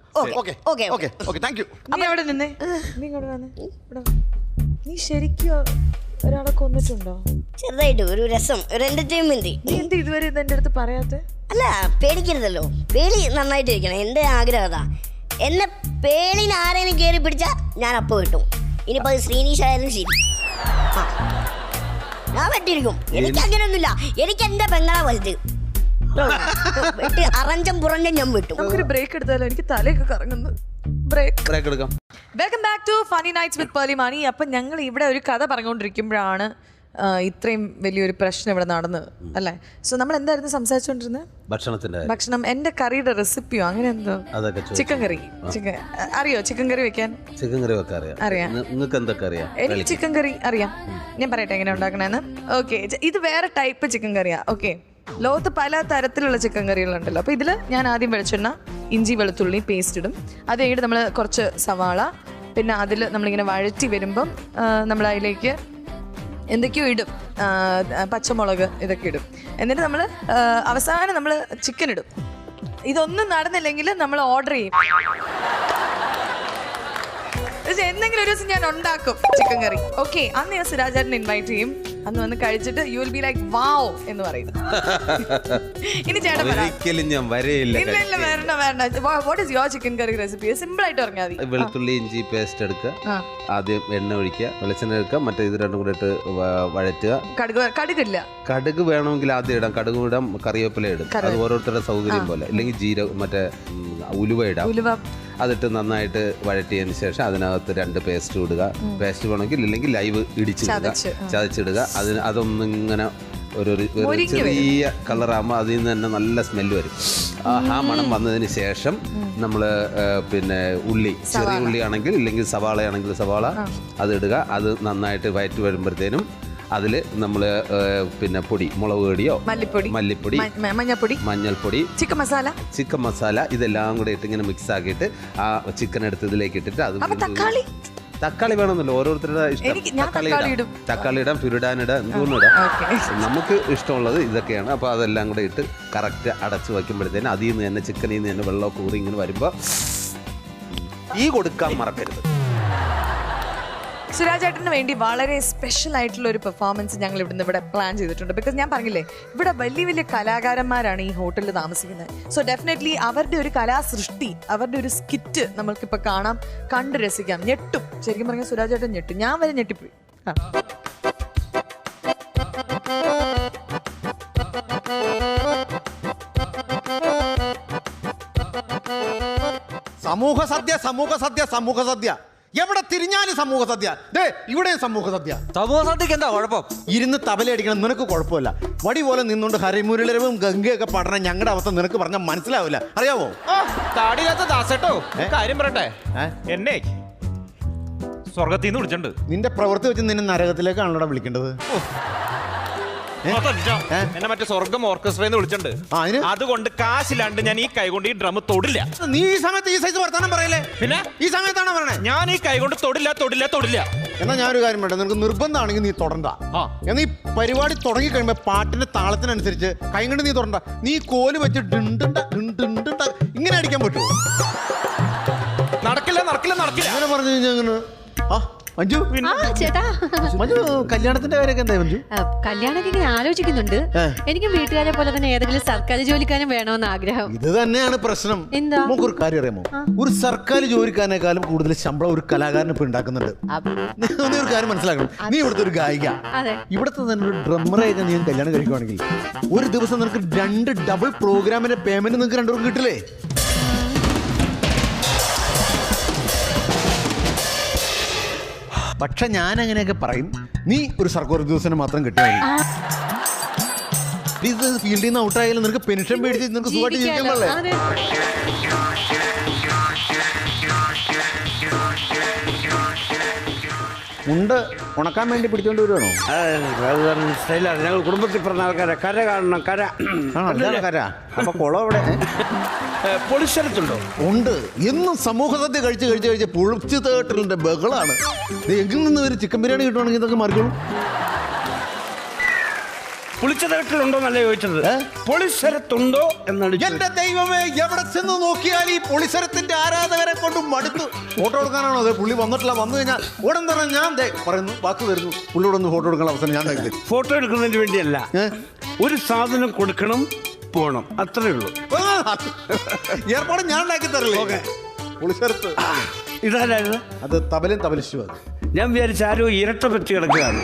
Speaker 4: Thank you.
Speaker 1: നീ ശരിക്കും ഒരാളെ കൊന്നിട്ടുണ്ടോ?
Speaker 2: ചെറുതായിട്ട് ഒരു രസം, ഒരു എന്റർടൈൻമെന്റ്.
Speaker 1: എന്ത് ഇതുവരെ എന്റെ അടുത്ത് പറയാത്തെ?
Speaker 2: അല്ല, പേടിക്കരുതല്ലോ. പേടി നന്നായിട്ട് ഇരിക്കണം. എന്റെ ആഗ്രഹം അതാ. എന്നെ പേളിന് ആരെങ്കിലും കയറി പിടിച്ചാ ഞാൻ അപ്പൊ കിട്ടും. ഇനിയിപ്പോ അത് ശ്രീനീഷ് ആയാലും ശരി, ഞാൻ വെട്ടിയിരിക്കും. എനിക്ക് അങ്ങനെയൊന്നുമില്ല. എനിക്ക് എന്റെ പെങ്ങളെ വലുത് അറഞ്ചം പുറഞ്ചം ഞാൻ വിട്ടു.
Speaker 1: നമുക്കൊരു ബ്രേക്ക് എടുത്താലോ? എനിക്ക് തലയൊക്കെ കറങ്ങുന്നു. ബ്രേക്ക് എടുക്കാം. Welcome back to Funny Nights with Pearle Maaney. അപ്പം ഞങ്ങൾ ഇവിടെ ഒരു കഥ പറഞ്ഞുകൊണ്ടിരിക്കുമ്പോഴാണ് ഇത്രയും വലിയൊരു പ്രശ്നം ഇവിടെ നടന്നത്, അല്ലേ? സോ നമ്മൾ എന്തായിരുന്നു സംസാരിച്ചുകൊണ്ടിരുന്നത്? ഭക്ഷണം. എന്റെ കറിയുടെ റെസിപ്പിയോ അങ്ങനെ എന്തോ? ചിക്കൻ കറി. അറിയോ ചിക്കൻ കറി വെക്കാൻ? അറിയാം. എനിക്ക് ചിക്കൻ കറി അറിയാം. ഞാൻ പറയട്ടെ എങ്ങനെ ഉണ്ടാക്കണേന്ന്. ഓക്കെ, ഇത് വേറെ ടൈപ്പ് ചിക്കൻ കറിയാ. ഓക്കെ, ലോകത്ത് പല തരത്തിലുള്ള ചിക്കൻ കറികളുണ്ടല്ലോ. അപ്പോൾ ഇതിൽ ഞാൻ ആദ്യം വെളിച്ചെണ്ണ, ഇഞ്ചി വെളുത്തുള്ളി പേസ്റ്റ് ഇടും. അത് കഴിഞ്ഞിട്ട് നമ്മൾ കുറച്ച് സവാള, പിന്നെ അതിൽ നമ്മളിങ്ങനെ വഴറ്റി വരുമ്പം നമ്മൾ അതിലേക്ക് എന്തൊക്കെയോ ഇടും, പച്ചമുളക് ഇതൊക്കെ ഇടും. എന്നിട്ട് നമ്മൾ അവസാനം നമ്മൾ ചിക്കൻ ഇടും. ഇതൊന്നും നടന്നില്ലെങ്കിൽ നമ്മൾ ഓർഡർ ചെയ്യും. എന്തെങ്കിലും ഒരു ദിവസം ഞാൻ ഉണ്ടാക്കും ചിക്കൻ കറി. ഓക്കെ, അന്ന് ഞാൻ സുരാജേട്ടനെ ഇൻവൈറ്റ് ചെയ്യും. അന്ന് വന്ന് കഴിച്ചിട്ട് you will be like wow എന്ന് പറയും. ഇനി ചേട്ടൻ what is your chicken curry recipe? Simple ആയിട്ട് പറഞ്ഞാൽ മതി.
Speaker 3: വെളുത്തുള്ളി ഇഞ്ചി പേസ്റ്റ് എടുക്കുക, ആദ്യം എണ്ണ ഒഴിക്കുക, വെളിച്ചെണ്ണ എടുക്കുക, മറ്റേ ഇത് രണ്ടും കൂടെ ഇട്ട് വഴറ്റുക.
Speaker 1: കടുകില്ല.
Speaker 3: കടുക് വേണമെങ്കിൽ ആദ്യം ഇടാം, കടുക് ഇടാം, കറിവേപ്പില ഇടും. അത് ഓരോരുത്തരുടെ സൗകര്യം പോലെ. ഇല്ലെങ്കിൽ ജീരകം, മറ്റേ ഉലുവ ഇടാം. അതിട്ട് നന്നായിട്ട് വഴറ്റിയതിന് ശേഷം അതിനകത്ത് 2 പേസ്റ്റ് ഇടുക. പേസ്റ്റ് വേണമെങ്കിൽ ഇല്ലെങ്കിൽ ലൈവ് ചതച്ചിടുക. അതൊന്നിങ്ങനെ ഒരു ചെറിയ കളറാകുമ്പോൾ അതിൽ നിന്ന് തന്നെ നല്ല സ്മെല്ല് വരും. ആ മണം വന്നതിന് ശേഷം നമ്മൾ പിന്നെ ഉള്ളി, ചെറിയ ഉള്ളി ആണെങ്കിൽ ഇല്ലെങ്കിൽ സവാളയാണെങ്കിൽ സവാള അതിടുക. അത് നന്നായിട്ട് വയറ്റി വരുമ്പോഴത്തേനും അതിൽ നമ്മൾ പിന്നെ പൊടി, മുളക് പൊടിയോ മല്ലിപ്പൊടി, മഞ്ഞൾപ്പൊടി, ചിക്കൻ മസാല ഇതെല്ലാം കൂടെ ഇട്ട് ഇങ്ങനെ മിക്സ് ആക്കിയിട്ട് ആ ചിക്കൻ എടുത്ത് ഇതിലേക്ക് ഇട്ടിട്ട് അത് തക്കാളി വേണമെന്നല്ലോ, ഓരോരുത്തരുടെ ഇഷ്ടം. തക്കാളി ഇടാം, പിരിടാനിടാം, എന്തുകൊണ്ടിടാം. നമുക്ക് ഇഷ്ടമുള്ളത് ഇതൊക്കെയാണ്. അപ്പോൾ അതെല്ലാം കൂടെ ഇട്ട് കറക്റ്റ് അടച്ച് വയ്ക്കുമ്പോഴത്തേനും അതിൽ നിന്ന് തന്നെ ചിക്കനിൽ നിന്ന് തന്നെ വെള്ളമൊക്കെ ഊറി ഇങ്ങനെ വരുമ്പോൾ ഈ കൊടുക്കാൻ മറക്കരുത്.
Speaker 1: സുരാജേട്ടന് വേണ്ടി വളരെ സ്പെഷ്യൽ ആയിട്ടുള്ള ഒരു പെർഫോമൻസ് ഞങ്ങൾ ഇവിടെ പ്ലാൻ ചെയ്തിട്ടുണ്ട്. ബിക്കോസ് ഞാൻ പറഞ്ഞില്ലേ, ഇവിടെ വലിയ വലിയ കലാകാരന്മാരാണ് ഈ ഹോട്ടലിൽ താമസിക്കുന്നത്. സോ ഡെഫിനറ്റ്ലി അവരുടെ ഒരു കലാസൃഷ്ടി, അവരുടെ ഒരു സ്കിറ്റ് നമ്മൾക്കിപ്പോൾ കാണാം, കണ്ട് രസിക്കാം. ഞെട്ടും, ശരിക്കും പറഞ്ഞാൽ സുരാജേട്ടൻ ഞെട്ടും. ഞാൻ വരെ ഞെട്ടിപ്പോയി.
Speaker 5: സമൂഹ സദ്യ, സമൂഹ സദ്യ, സമൂഹ സദ്യ. എവിടെ തിരിഞ്ഞാലും സമൂഹ സദ്യ. ഇവിടെയും സമൂഹ സദ്യ.
Speaker 6: സമൂഹ സദ്യക്ക് എന്താ കുഴപ്പം?
Speaker 5: ഇരുന്ന് തബലയടിക്കണം, നിനക്ക് കുഴപ്പമില്ല. വടി പോലെ നിന്നുകൊണ്ട് ഹരിമുരളരവും ഗംഗയൊക്കെ പഠനം ഞങ്ങളുടെ അവസ്ഥ നിനക്ക് പറഞ്ഞാൽ മനസ്സിലാവില്ല, അറിയാവോ?
Speaker 6: താടിയില്ലാത്ത ദാസേട്ടോ, കാര്യം പറയട്ടെ. എന്നെ സ്വർഗത്തിൽ നിന്ന് വിളിച്ചിട്ടുണ്ട്.
Speaker 5: നിന്റെ പ്രവൃത്തി വെച്ച് നിന്നെ നരകത്തിലേക്കാണല്ലോ വിളിക്കേണ്ടത്.
Speaker 6: എന്നെ മറ്റേ സ്വർഗം ഓർക്കസ്ട്രന്ന് വിളിച്ചിട്ടുണ്ട്. അതുകൊണ്ട് കാശില്ലാണ്ട് ഞാൻ ഈ കൈ കൊണ്ട് ഈ ഡ്രം തൊടില്ല.
Speaker 5: നീ ഈ സമയത്ത് ഈ സൈസ് വർത്താനം പറയല്ലേ?
Speaker 6: പിന്നെ
Speaker 5: ഈ സമയത്താണോ പറയണേ?
Speaker 6: ഞാൻ ഈ കൈ കൊണ്ട് തൊടില്ല.
Speaker 5: എന്നാ ഞാനൊരു കാര്യം വേണ്ട, നിനക്ക് നിർബന്ധമാണെങ്കിൽ നീ തൊടണ്ട. എന്നാ ഈ പരിപാടി തുടങ്ങി കഴിയുമ്പോ പാട്ടിന്റെ താളത്തിനനുസരിച്ച് കൈ കൊണ്ട് നീ തൊടണ്ട. നീ കോല് വെച്ച് ഇങ്ങനെ അടിക്കാൻ പറ്റുമോ?
Speaker 6: നടക്കില്ല.
Speaker 5: അങ്ങനെ പറഞ്ഞു കഴിഞ്ഞാൽ മഞ്ജു,
Speaker 7: ചേട്ടാ,
Speaker 5: മഞ്ജു കല്യാണത്തിന്റെ കാര്യമൊക്കെ എന്താ മഞ്ജു?
Speaker 7: കല്യാണമൊക്കെ ഇങ്ങനെ ആലോചിക്കുന്നുണ്ട്. എനിക്കും വീട്ടുകാരെ പോലെ തന്നെ ഏതെങ്കിലും സർക്കാർ ജോലിക്കാരും വേണമെന്ന് ആഗ്രഹം.
Speaker 5: ഇത് തന്നെയാണ് പ്രശ്നം.
Speaker 7: എന്താ?
Speaker 5: നമുക്കൊരു കാര്യം അറിയാമോ? ഒരു സർക്കാർ ജോലിക്കാരനേക്കാളും കൂടുതൽ ശമ്പളം ഒരു കലാകാരന് ഇപ്പൊ ഉണ്ടാക്കുന്നുണ്ട്. നീ ഒരു കാര്യം മനസ്സിലാക്കണം. നീ ഇവിടുത്തെ ഒരു ഗായിക, ഇവിടുത്തെ തന്നെ ഒരു ഡ്രമ്മറെയൊക്കെ നീ കല്യാണം കഴിക്കുവാണെങ്കിൽ ഒരു ദിവസം നിനക്ക് 2 ഡബിൾ പ്രോഗ്രാമിന്റെ പേയ്മെന്റ് നിങ്ങൾക്ക് 2 പേർക്കും കിട്ടില്ലേ? പക്ഷെ ഞാൻ അങ്ങനെയൊക്കെ പറയും. നീ ഒരു സർക്കാർ ഉദ്യോഗസ്ഥനെ മാത്രം കിട്ടിയാൽ മതി. ഫീൽഡിൽ നിന്ന് ഔട്ടായാലും നിനക്ക് പെൻഷൻ മേടിച്ച് നിനക്ക് സുഖമായിട്ട് ജീവിക്കാൻ പാടില്ലേ? ഉണ്ട് ഉണക്കാൻ വേണ്ടി പിടിച്ചോണ്ട് വരുവാണോ?
Speaker 4: ഞങ്ങൾ കുടുംബത്തിൽ പറഞ്ഞ ആൾക്കാരെ കര കാണണം. കര
Speaker 5: കര. അപ്പൊ കുളം അവിടെ
Speaker 4: പൊളിസ്ഥലത്തുണ്ടോ?
Speaker 5: ഉണ്ട്. എന്നും സമൂഹ സദ്യ കഴിച്ച് പൊളിച്ചു തേട്ടലിന്റെ ബഹളാണ്. എങ്കിൽ നിന്ന് ഒരു ചിക്കൻ ബിരിയാണി കിട്ടുവാണെങ്കിൽ ഇതൊക്കെ മാറിക്കോളും.
Speaker 4: പുളിച്ചതട്ടുണ്ടോ എന്നല്ല ചോദിച്ചത്, പൊളിസ്ഥലത്തുണ്ടോ എന്നാണ്.
Speaker 5: എന്റെ ദൈവമേ, എവിടെ ചെന്ന് നോക്കിയാൽ ഈ പൊളിസ്ഥലത്തിന്റെ ആരാധകരെ കൊണ്ട് മടുത്തു. ഫോട്ടോ എടുക്കാനാണോ? അതെ, പുള്ളി വന്നിട്ടില്ല. വന്നു കഴിഞ്ഞാൽ ഉടൻ തന്നെ ഞാൻ പറയുന്നു, വാക്ക് തരുന്നു, പുള്ളിയോട് ഒന്ന് ഫോട്ടോ എടുക്കാനുള്ള അവസരം ഞാൻ തരുന്നു.
Speaker 4: ഫോട്ടോ എടുക്കുന്നതിന് വേണ്ടിയല്ല, ഒരു സാധനം കൊടുക്കണം, പോണം, അത്രേ ഉള്ളൂ.
Speaker 5: ഏർപ്പാട് ഞാൻ ഉണ്ടാക്കി തരില്ലേ? പൊളിസ്ഥലത്ത്
Speaker 4: ഇതാരായിരുന്നു?
Speaker 5: അത് തബലിശു. അത്
Speaker 4: ഞാൻ വിചാരിച്ച ആരോ ഇരട്ട പറ്റി കിടക്കുകയാണ്.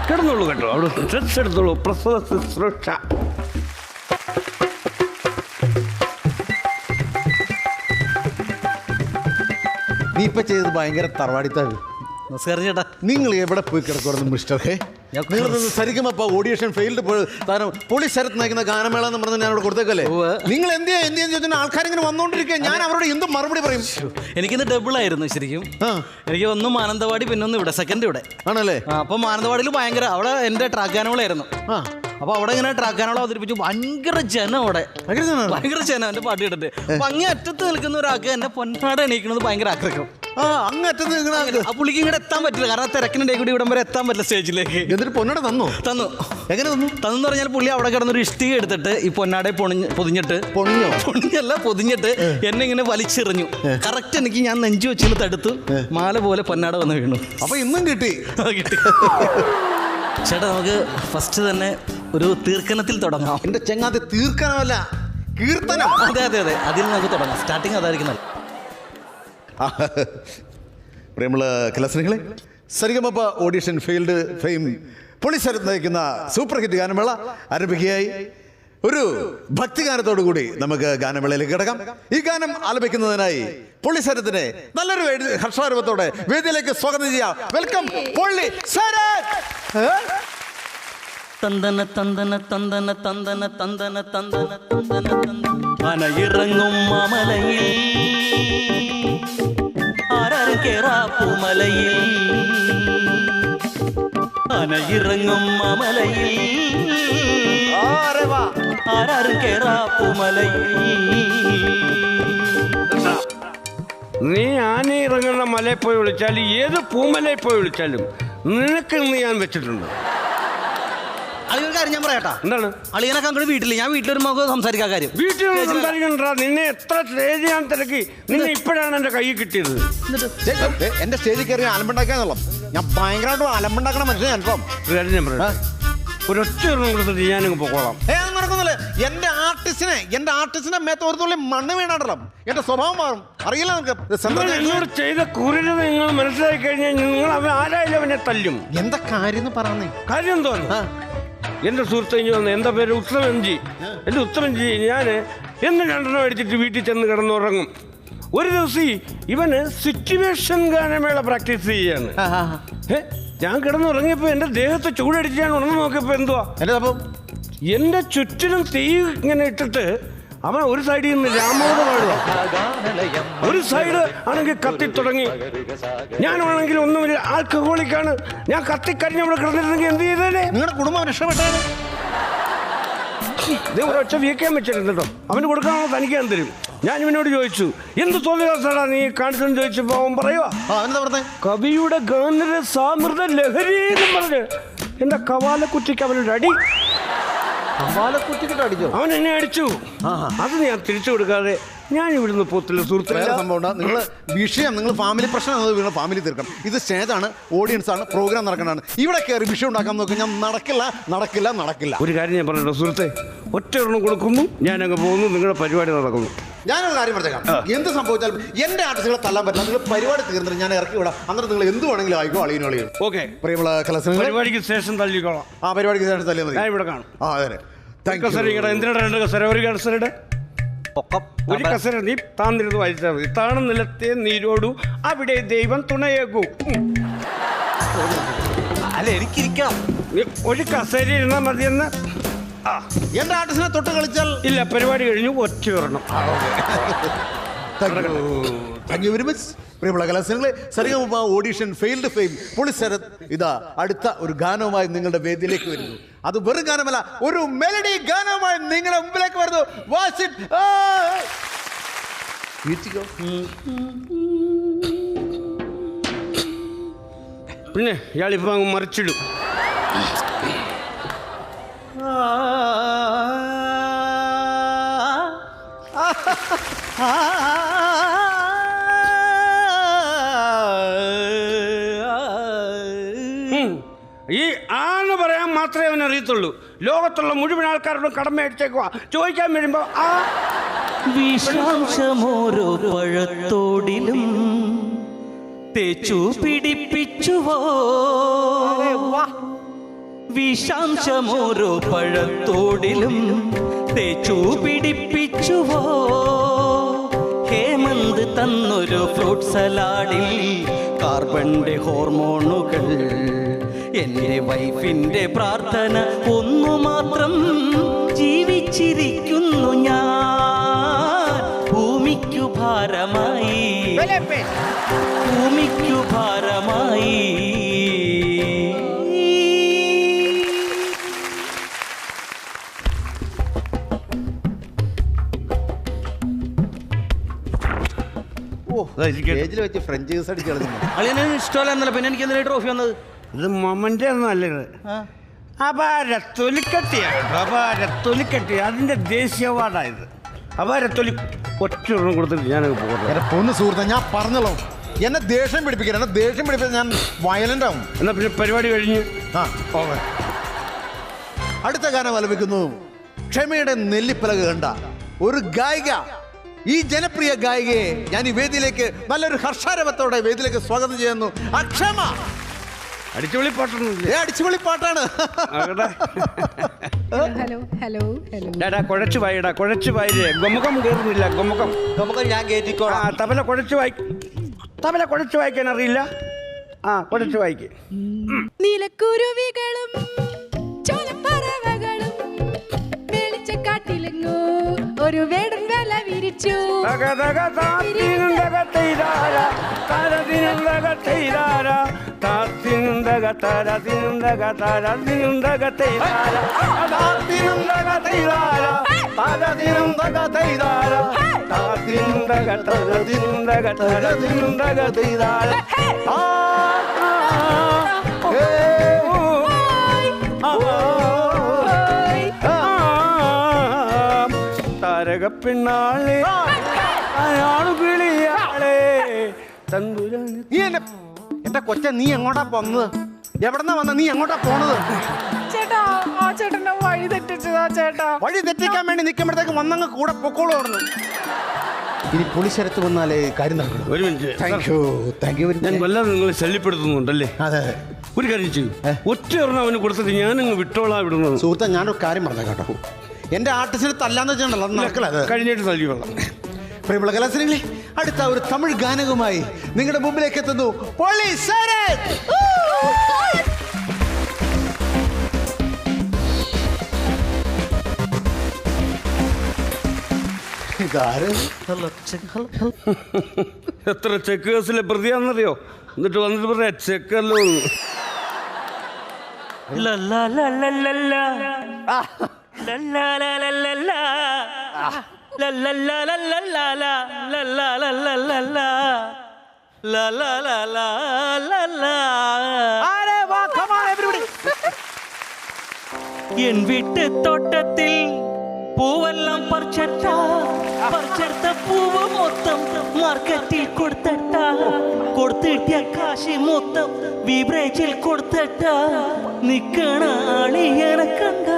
Speaker 4: കിടന്നോളൂ കേട്ടോ, അവിടെ ഡ്രസ് എടുത്തോളൂ. പ്രസവ ശുശ്രൂഷ.
Speaker 5: നീ ഇപ്പൊ ചെയ്തത് ഭയങ്കര തറവാടിത്താവ്.
Speaker 6: നമസ്കാരം ചേട്ടാ.
Speaker 5: നിങ്ങൾ എവിടെ പോയി കിടക്കുവായിരുന്നു മിസ്റ്റർ? നിങ്ങൾ സരിഗമപ്പ ഓഡിഷൻ ഫെയിൽഡ് താരം പോളി ശരത്ത് നയിക്കുന്ന ഗാനമേള എന്ന് പറഞ്ഞ് ഞാൻ അവിടെ കൊടുത്തേക്കല്ലേ? നിങ്ങൾ എന്തിനാന്ന് ചോദിച്ചാൽ ആൾക്കാരിങ്ങനെ വന്നുകൊണ്ടിരിക്കുക. ഞാൻ അവരോട് എന്ത് മറുപടി പറയും?
Speaker 8: എനിക്കിന്ന് ഡബിൾ ആയിരുന്നു ശരിക്കും. എനിക്ക് ഒന്ന് മാനന്തവാടി പിന്നെ ഒന്ന് ഇവിടെ, സെക്കൻഡ് ഇവിടെ ആണല്ലേ. അപ്പൊ മാനന്തവാടിയിൽ ഭയങ്കര അവിടെ എന്റെ ട്രാക്ക് ഗാനമേളയായിരുന്നു. അപ്പൊ അവിടെ ഇങ്ങനെ ട്രാക്ക് ഗാനമേള അവതരിപ്പിച്ചു. ഭയങ്കര ജനം അവിടെ, ഭയങ്കര ജനം എന്റെ പാട്ട് കേട്ടിട്ട്. അപ്പൊ അങ്ങേ അറ്റത്ത് നിൽക്കുന്ന ഒരാൾക്ക് എന്റെ പൊന്നാട് എണീക്കുന്നത് ഭയങ്കര ആഗ്രഹം. ആ പുള്ളിക്ക് ഇങ്ങോട്ട് എത്താൻ പറ്റില്ല, കാരണം തിരക്കിനിടെ കൂടി ഇവിടം വരെ എത്താൻ പറ്റില്ല സ്റ്റേജിലേക്ക്.
Speaker 5: എന്നിട്ട് പൊന്നാട തന്നു.
Speaker 8: എങ്ങനെ തന്നു പറഞ്ഞാൽ പുള്ളി അവിടെ കിടന്നൊരു ഇഷ്ടിക എടുത്തിട്ട് ഈ പൊന്നാടെ പൊതിഞ്ഞിട്ട് പൊതിഞ്ഞിട്ട് എന്നെ ഇങ്ങനെ വലിച്ചെറിഞ്ഞു. കറക്റ്റ് എനിക്ക് ഞാൻ നെഞ്ചു വെച്ചിട്ട് തടുത്തു, മാല പോലെ പൊന്നാട വന്ന് വീണു.
Speaker 5: അപ്പൊ ഇന്നും കിട്ടി.
Speaker 8: ചേട്ടാ, നമുക്ക് ഫസ്റ്റ് തന്നെ ഒരു തീർക്കനത്തിൽ തുടങ്ങാം.
Speaker 5: എന്റെ ചെങ്ങാതി തീർക്കനമല്ല, കീർത്തനം.
Speaker 8: അതെ, അതിൽ നമുക്ക് തുടങ്ങാം. സ്റ്റാർട്ടിങ് അതായിരിക്കും നല്ല.
Speaker 5: പ്രിയമുള്ള കലാസ്നേഹികളെ, സരിഗമപ്പ ഓഡിഷൻ ഫെയിൽഡ് ഫെയിം പൊളിശരത്ത് നയിക്കുന്ന സൂപ്പർ ഹിറ്റ് ഗാനമേള ആരംഭിക്കുകയായി. ഒരു ഭക്തിഗാനത്തോടു കൂടി നമുക്ക് ഗാനമേളയിലേക്ക് കിടക്കാം. ഈ ഗാനം ആലപിക്കുന്നതിനായി പൊള്ളിസരത്തിനെ നല്ലൊരു ഹർഷാരവത്തോടെ വേദിയിലേക്ക് സ്വാഗതം ചെയ്യാം. വെൽക്കം പൊള്ളി ശരത്.
Speaker 8: തന്തന തന്തന തന്തന തന്തന തന്തന തന്തന തന്തന അനയിറങ്ങും മാമലയിൽ ആരാരും കേറാപ്പുമലയിൽ അനയിറങ്ങും മാമലയിൽ ആരാരും കേറാപ്പുമലയിൽ.
Speaker 9: നീ ആന ഇറങ്ങുന്ന മലയിൽ പോയി വിളിച്ചാലും ഏത് പൂമലയിൽ പോയി വിളിച്ചാലും നിനക്ക് ഇന്ന് ഞാൻ വെച്ചിട്ടുണ്ട്.
Speaker 8: അളിയൊരു കാര്യം ഞാൻ പറയാട്ടാ.
Speaker 9: എന്താണ്?
Speaker 8: അളിയനൊക്കെ അങ്ങോട്ട് വീട്ടിൽ ഞാൻ വീട്ടിലൊരു നമുക്ക് സംസാരിക്കാൻ കാര്യം.
Speaker 9: വീട്ടിൽ സംസാരിക്കണ്ടാ. നിന്നെ എത്ര സ്റ്റേജ് ഞാൻ തിരക്കി. നിന്നെ ഇപ്പോഴാണ് എന്റെ കൈ കിട്ടിയത്.
Speaker 5: എന്റെ സ്റ്റേജിൽ കയറി അലമ്പുണ്ടാക്കാന്നുള്ള ഞാൻ ഭയങ്കരമായിട്ട് അലമ്പുണ്ടാക്കണ മനുഷ്യൻ.
Speaker 9: ഒരൊറ്റ കൊടുത്തിട്ട് ഞാനങ്ങ് പൊക്കോളാം.
Speaker 5: എന്റെ ആർട്ടിസ്റ്റിനെ മേത്തോർത്തുള്ളി മണ്ണ് വീണാണ്ടല്ലോ. എന്റെ സ്വഭാവം മാറും. അറിയില്ല
Speaker 9: എന്നോട് ചെയ്ത കുറിന് നിങ്ങൾ മനസ്സിലാക്കി കഴിഞ്ഞാൽ നിങ്ങൾ അവൻ ആരായാലും അവനെ തല്ലും.
Speaker 5: എന്താ കാര്യം പറഞ്ഞേ?
Speaker 9: കാര്യം എന്തോന്നു? എന്റെ സുഹൃത്ത് കഴിഞ്ഞ് വന്ന് എന്റെ പേര് ഉത്തമൻജി. എന്റെ ഉത്തമൻജി ഞാൻ എന്ന് 2 എണ്ണം അടിച്ചിട്ട് വീട്ടിൽ ചെന്ന് കിടന്നുറങ്ങും. ഒരു ദിവസം ഇവന് സിറ്റുവേഷൻ ഗാനമേള പ്രാക്ടീസ് ചെയ്യാണ്. ഞാൻ കിടന്നുറങ്ങിയപ്പോ എന്റെ ദേഹത്ത് ചൂടടിച്ച് ഞാൻ ഉണർന്നു നോക്കിയപ്പോ എന്തുവാ എന്റെ ചുറ്റിനും തീ ഇങ്ങനെ ഇട്ടിട്ട് അവൻ ഒരു സൈഡിൽ നിന്ന് രാമോദ പാടുക, ഒരു സൈഡ് ആണെങ്കിൽ കത്തി തുടങ്ങി. ഞാനാണെങ്കിൽ ഒന്നുമില്ല, ആൽക്കഹോളിക്കാണ്. ഞാൻ കത്തിക്കരിഞ്ഞ് അവിടെ കിടന്നിരുന്നെങ്കിൽ എന്ത് ചെയ്തേനെ?
Speaker 5: നിങ്ങളുടെ കുടുംബം രക്ഷപ്പെട്ടേ.
Speaker 9: ഒരൊറ്റ വീക്കാൻ വെച്ചിരുന്നോ അവന് കൊടുക്കാനുള്ള തനിക്ക് ഞാൻ തരും. ഞാൻ ഇവനോട് ചോദിച്ചു എന്ത് തോന്നിയാ നീ കാണിച്ചെന്ന് ചോദിച്ചപ്പോ അവൻ പറയുവാ കവിയുടെ ഗാനരസാമൃത ലഹരി എന്നും പറഞ്ഞ് എന്റെ കവാലക്കുറ്റിക്ക് അവനൊരു അടി. അവൻ എന്നെ അടിച്ചു. അത് ഞാൻ തിരിച്ചു കൊടുക്കാതെ ഞാൻ ഇവിടുന്ന് പോത്തില്ല. സുഹൃത്തുക്കളെ
Speaker 5: നിങ്ങൾ വിഷയം നിങ്ങൾ ഫാമിലി പ്രശ്നം ഫാമിലി തീർക്കണം. ഇത് സ്റ്റേജാണ്, ഓഡിയൻസ് ആണ്, പ്രോഗ്രാം നടക്കണതാണ്. ഇവിടെ കയറി വിഷയം ഉണ്ടാക്കാൻ നോക്കി ഞാൻ നടക്കില്ല.
Speaker 9: ഒരു കാര്യം ഞാൻ പറഞ്ഞോ സുഹൃത്തെ, ഒറ്റ ഒരെണ്ണം കൊടുക്കുന്നു, ഞാൻ അങ്ങ് പോകുന്നു, നിങ്ങളുടെ പരിപാടി നടക്കുന്നു.
Speaker 5: ഞാനൊരു കാര്യം പറഞ്ഞേക്കാം. എന്ത് സംഭവിച്ചാലും എന്റെ ആർട്ടിസ്റ്റുകളെ തള്ളാൻ പറ്റില്ല. നിങ്ങൾ പരിപാടി തീർന്നിട്ട് ഞാൻ ഇറക്കി വിടാം. അന്നേരം നിങ്ങൾ എന്ത് വേണമെങ്കിലും ആയിക്കോ, അളിയനോളിയും.
Speaker 9: ഓക്കെ,
Speaker 5: പ്രിയമുള്ള കലാകാരൻ
Speaker 9: പരിപാടിക്ക് ശേഷം തല്ലിക്കോളാം.
Speaker 5: പരിപാടിക്ക് ശേഷം തല്ലിയാൽ മതി.
Speaker 9: ഞാൻ ഇവിടെ കാണും.
Speaker 5: അതെ.
Speaker 9: എന്തിനാ 2 കസര? ഒരു കസരയുടെ ഒരു കസര നീ താന്നിരുന്ന് വായിച്ചാൽ മതി. താണ നിലത്തെ നീരോടു അവിടെ ദൈവം തുണയേകൂ.
Speaker 8: അല്ല എനിക്കിരിക്കാം.
Speaker 9: ഒരു കസേര ഇരുന്നാൽ മതിയെന്ന്
Speaker 5: എന്റെ ആർട്ടിസ്റ്റിനെ തൊട്ട് കളിച്ചാൽ
Speaker 9: ഇല്ല. പരിപാടി കഴിഞ്ഞു ഒറ്റ വരണം.
Speaker 5: Thank you very much. പ്രിയമുള്ള കലാകാരങ്ങളെ, സരിഗമ ഓഡിഷൻ ഫെയിൽഡ് ഫെയിം പൊളിസരത് ഇതാ അടുത്ത ഒരു ഗാനവുമായി നിങ്ങളുടെ വേദിയിലേക്ക് വരുന്നു. അത് വെറും ഗാനമല്ല, ഒരു മെലഡി ഗാനവുമായി നിങ്ങളുടെ മുമ്പിലേക്ക് വരുന്നു. Watch it.
Speaker 9: പിന്നെ ഇയാളിപ്പോ അങ്ങ് മറിച്ചിടും. ഈ ആന്ന് പറയാൻ മാത്രമേ അവൻ അറിയത്തുള്ളൂ. ലോകത്തുള്ള മുഴുവൻ ആൾക്കാരോടും കടമ അടിച്ചേക്കുവാ. ചോദിക്കാൻ വരുമ്പോ ആ
Speaker 8: വിഷാംശമോരോ പഴത്തോടിലും തേച്ചു പിടിപ്പിച്ചുവോ, വിഷാംശമോരോ പഴത്തോടിലും തേച്ചു പിടിപ്പിച്ചുവോ, ഹേമന്ത് തന്നൊരു ഫ്രൂട്ട് സലാഡിൽ കാർബണിന്റെ ഹോർമോണുകൾ, എന്റെ വൈഫിന്റെ പ്രാർത്ഥന ഒന്നു മാത്രം, ജീവിച്ചിരിക്കുന്നു ഞാൻ ഭൂമിക്കു ഭാരമായി, ഭൂമിക്കു ഭാരമായി.
Speaker 5: സ്റ്റേജിൽ വെച്ച് ഫ്രഞ്ച് ജ്യൂസ് അടിച്ച് കളഞ്ഞു.
Speaker 8: ഇഷ്ടമല്ല. പിന്നെ എനിക്ക് എന്തിനാ ട്രോഫി വന്നത്?
Speaker 9: ഇത് മൊമന്റെ ഒന്നും അല്ലത്. തൊലിക്കട്ടി അതിന്റെ ദേശീയ അവാർഡായത്. അപാരത്തൊലി ഒറ്റ കൊടുത്തിട്ട് ഞാനത് പോകുന്നത്.
Speaker 5: പൊന്ന് സുഹൃത്തെ, ഞാൻ പറഞ്ഞല്ലോ എന്നെ ദേഷ്യം പിടിപ്പിക്കാൻ ഞാൻ വയലന്റ് ആവും.
Speaker 9: എന്നാ പിന്നെ പരിപാടി കഴിഞ്ഞ്
Speaker 5: അടുത്ത ഗാനം ആലപിക്കുന്നു. ക്ഷമയുടെ നെല്ലിപ്പലക കണ്ട ഒരു ഗായിക, ഈ ജനപ്രിയ ഗായികയെ ഞാൻ ഈ വേദിയിലേക്ക് നല്ലൊരു ഹർഷാരവത്തോടെ വേദിയിലേക്ക് സ്വാഗതം ചെയ്യുന്നു. അക്ഷമ.
Speaker 9: അടിച്ചുപൊളി പാട്ടൊന്നുമില്ല.
Speaker 5: അടിച്ചുപൊളി പാട്ടാണ്.
Speaker 7: Hello hello hello.
Speaker 9: ഡാ കുഴച്ച് വായിടാ, കുഴച്ച് വായിരേ. ഗമുഖം കയറുന്നില്ല. ഗമുഖം
Speaker 8: ഞാൻ കേട്ടിക്കോളാം.
Speaker 9: തബല കുഴച്ച് വായിക്കാൻ അറിയില്ല. കുഴച്ച് വായിക്കേ.
Speaker 7: നീലക്കുരുവികളും ചോലപ്പറവകളും വെളിച്ചക്കാട്ടിലെങ്ങോ ഒരു വേടൻ വേല വിരിച്ചു.
Speaker 9: താരകപ്പെണ്ണാളെ അയാള് വിളിയാളെ.
Speaker 5: എന്റെ കൊച്ച, നീ എങ്ങോട്ടാ പോന്നത്? എവിടെന്നാ വന്ന? നീ എങ്ങോട്ടാ പോണത്?
Speaker 1: ചേട്ടാ, ആ ചേട്ടനെ വഴി തെറ്റിച്ചതാ ചേട്ടാ.
Speaker 5: വഴി തെറ്റിക്കാൻ വേണ്ടി നിൽക്കുമ്പോഴത്തേക്ക് വന്നങ്ങ് കൂടെ പൊക്കോളൂ. ഇനി പുളിശരത്ത് വന്നാലേ കാര്യം നടക്കണം.
Speaker 9: ഒരു മിനിറ്റ്.
Speaker 5: Thank you.
Speaker 9: ഞാൻ വല്ലാതെ നിങ്ങൾ ശല്യപ്പെടുത്തുന്നുണ്ടല്ലേ?
Speaker 5: അതെ.
Speaker 9: ഒരു കാര്യം ചെയ്യും, ഒറ്റ ഒരെണ്ണം അവന് കൊടുത്തിട്ട് ഞാനങ്ങ് വിട്ടോളാം ഇവിടുന്ന്.
Speaker 5: സുഹൃത്തെ, ഞാനൊരു കാര്യം പറഞ്ഞ കേട്ടോ. എന്റെ ആർട്ടിസ്റ്റിന് തല്ലാന്ന് വെച്ചിട്ടുണ്ടല്ലോ, അത് നടക്കില്ല.
Speaker 9: കഴിഞ്ഞിട്ട് തല്ലി കൊള്ളാം.
Speaker 5: പ്രിയമുള്ള കലാസ്ത്രീകളെ, അടുത്ത ഒരു തമിഴ് ഗാനവുമായി നിങ്ങളുടെ മുമ്പിലേക്ക് എത്തുന്നു പോലീസുകാരെ.
Speaker 9: എത്ര ചെക്ക് കേസിലെ പ്രതിയാണെന്നറിയോ? എന്നിട്ട് വന്നിട്ട് പറയാ ചെക്കല്ലോ.
Speaker 8: என் வீட்டு தோட்டத்தில் பூவெல்லாம் பறிச்செடுத்த பூவு மொத்தம் மார்க்கெட்டில் കൊടുത്തിട്ടിയ കാശി മൊത്തം വിബ്രേജിൽ കൊടുത്തിട്ട നിക്കണ ആളി എനക്കണ്ട.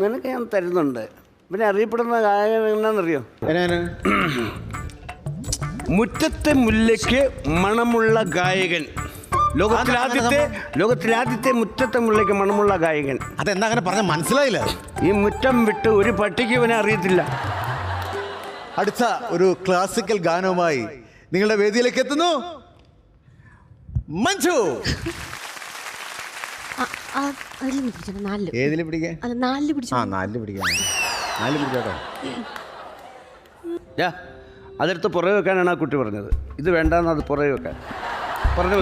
Speaker 9: നിനക്ക് ഞാൻ തരുന്നുണ്ട്. പിന്നെ അറിയപ്പെടുന്ന ഗായകൻ എന്നാന്നറിയോ? മുറ്റത്തെ മുല്ലയ്ക്ക് മണമുള്ള ഗായകൻ. ലോകത്തിലാദ്യത്തെ മുറ്റത്തെ മുല്ലയ്ക്ക് മണമുള്ള ഗായകൻ.
Speaker 5: അതെന്താ അങ്ങനെ പറഞ്ഞ മനസ്സിലായില്ല.
Speaker 9: ഈ മുറ്റം വിട്ട് ഒരു പട്ടിക്ക് ഇവനെ അറിയത്തില്ല.
Speaker 5: അടുത്ത ഒരു ക്ലാസിക്കൽ ഗാനവുമായി നിങ്ങളുടെ വേദിയിലേക്ക് എത്തുന്നു മഞ്ജു. ഏതില് പിടിക്കാൻ? പിടിക്കാട്ടോ.
Speaker 9: അതെടുത്ത് പുറകെ വെക്കാനാണ് ആ കുട്ടി പറഞ്ഞത്. ഇത് വേണ്ടെന്ന് അത് പുറകെ വെക്കാൻ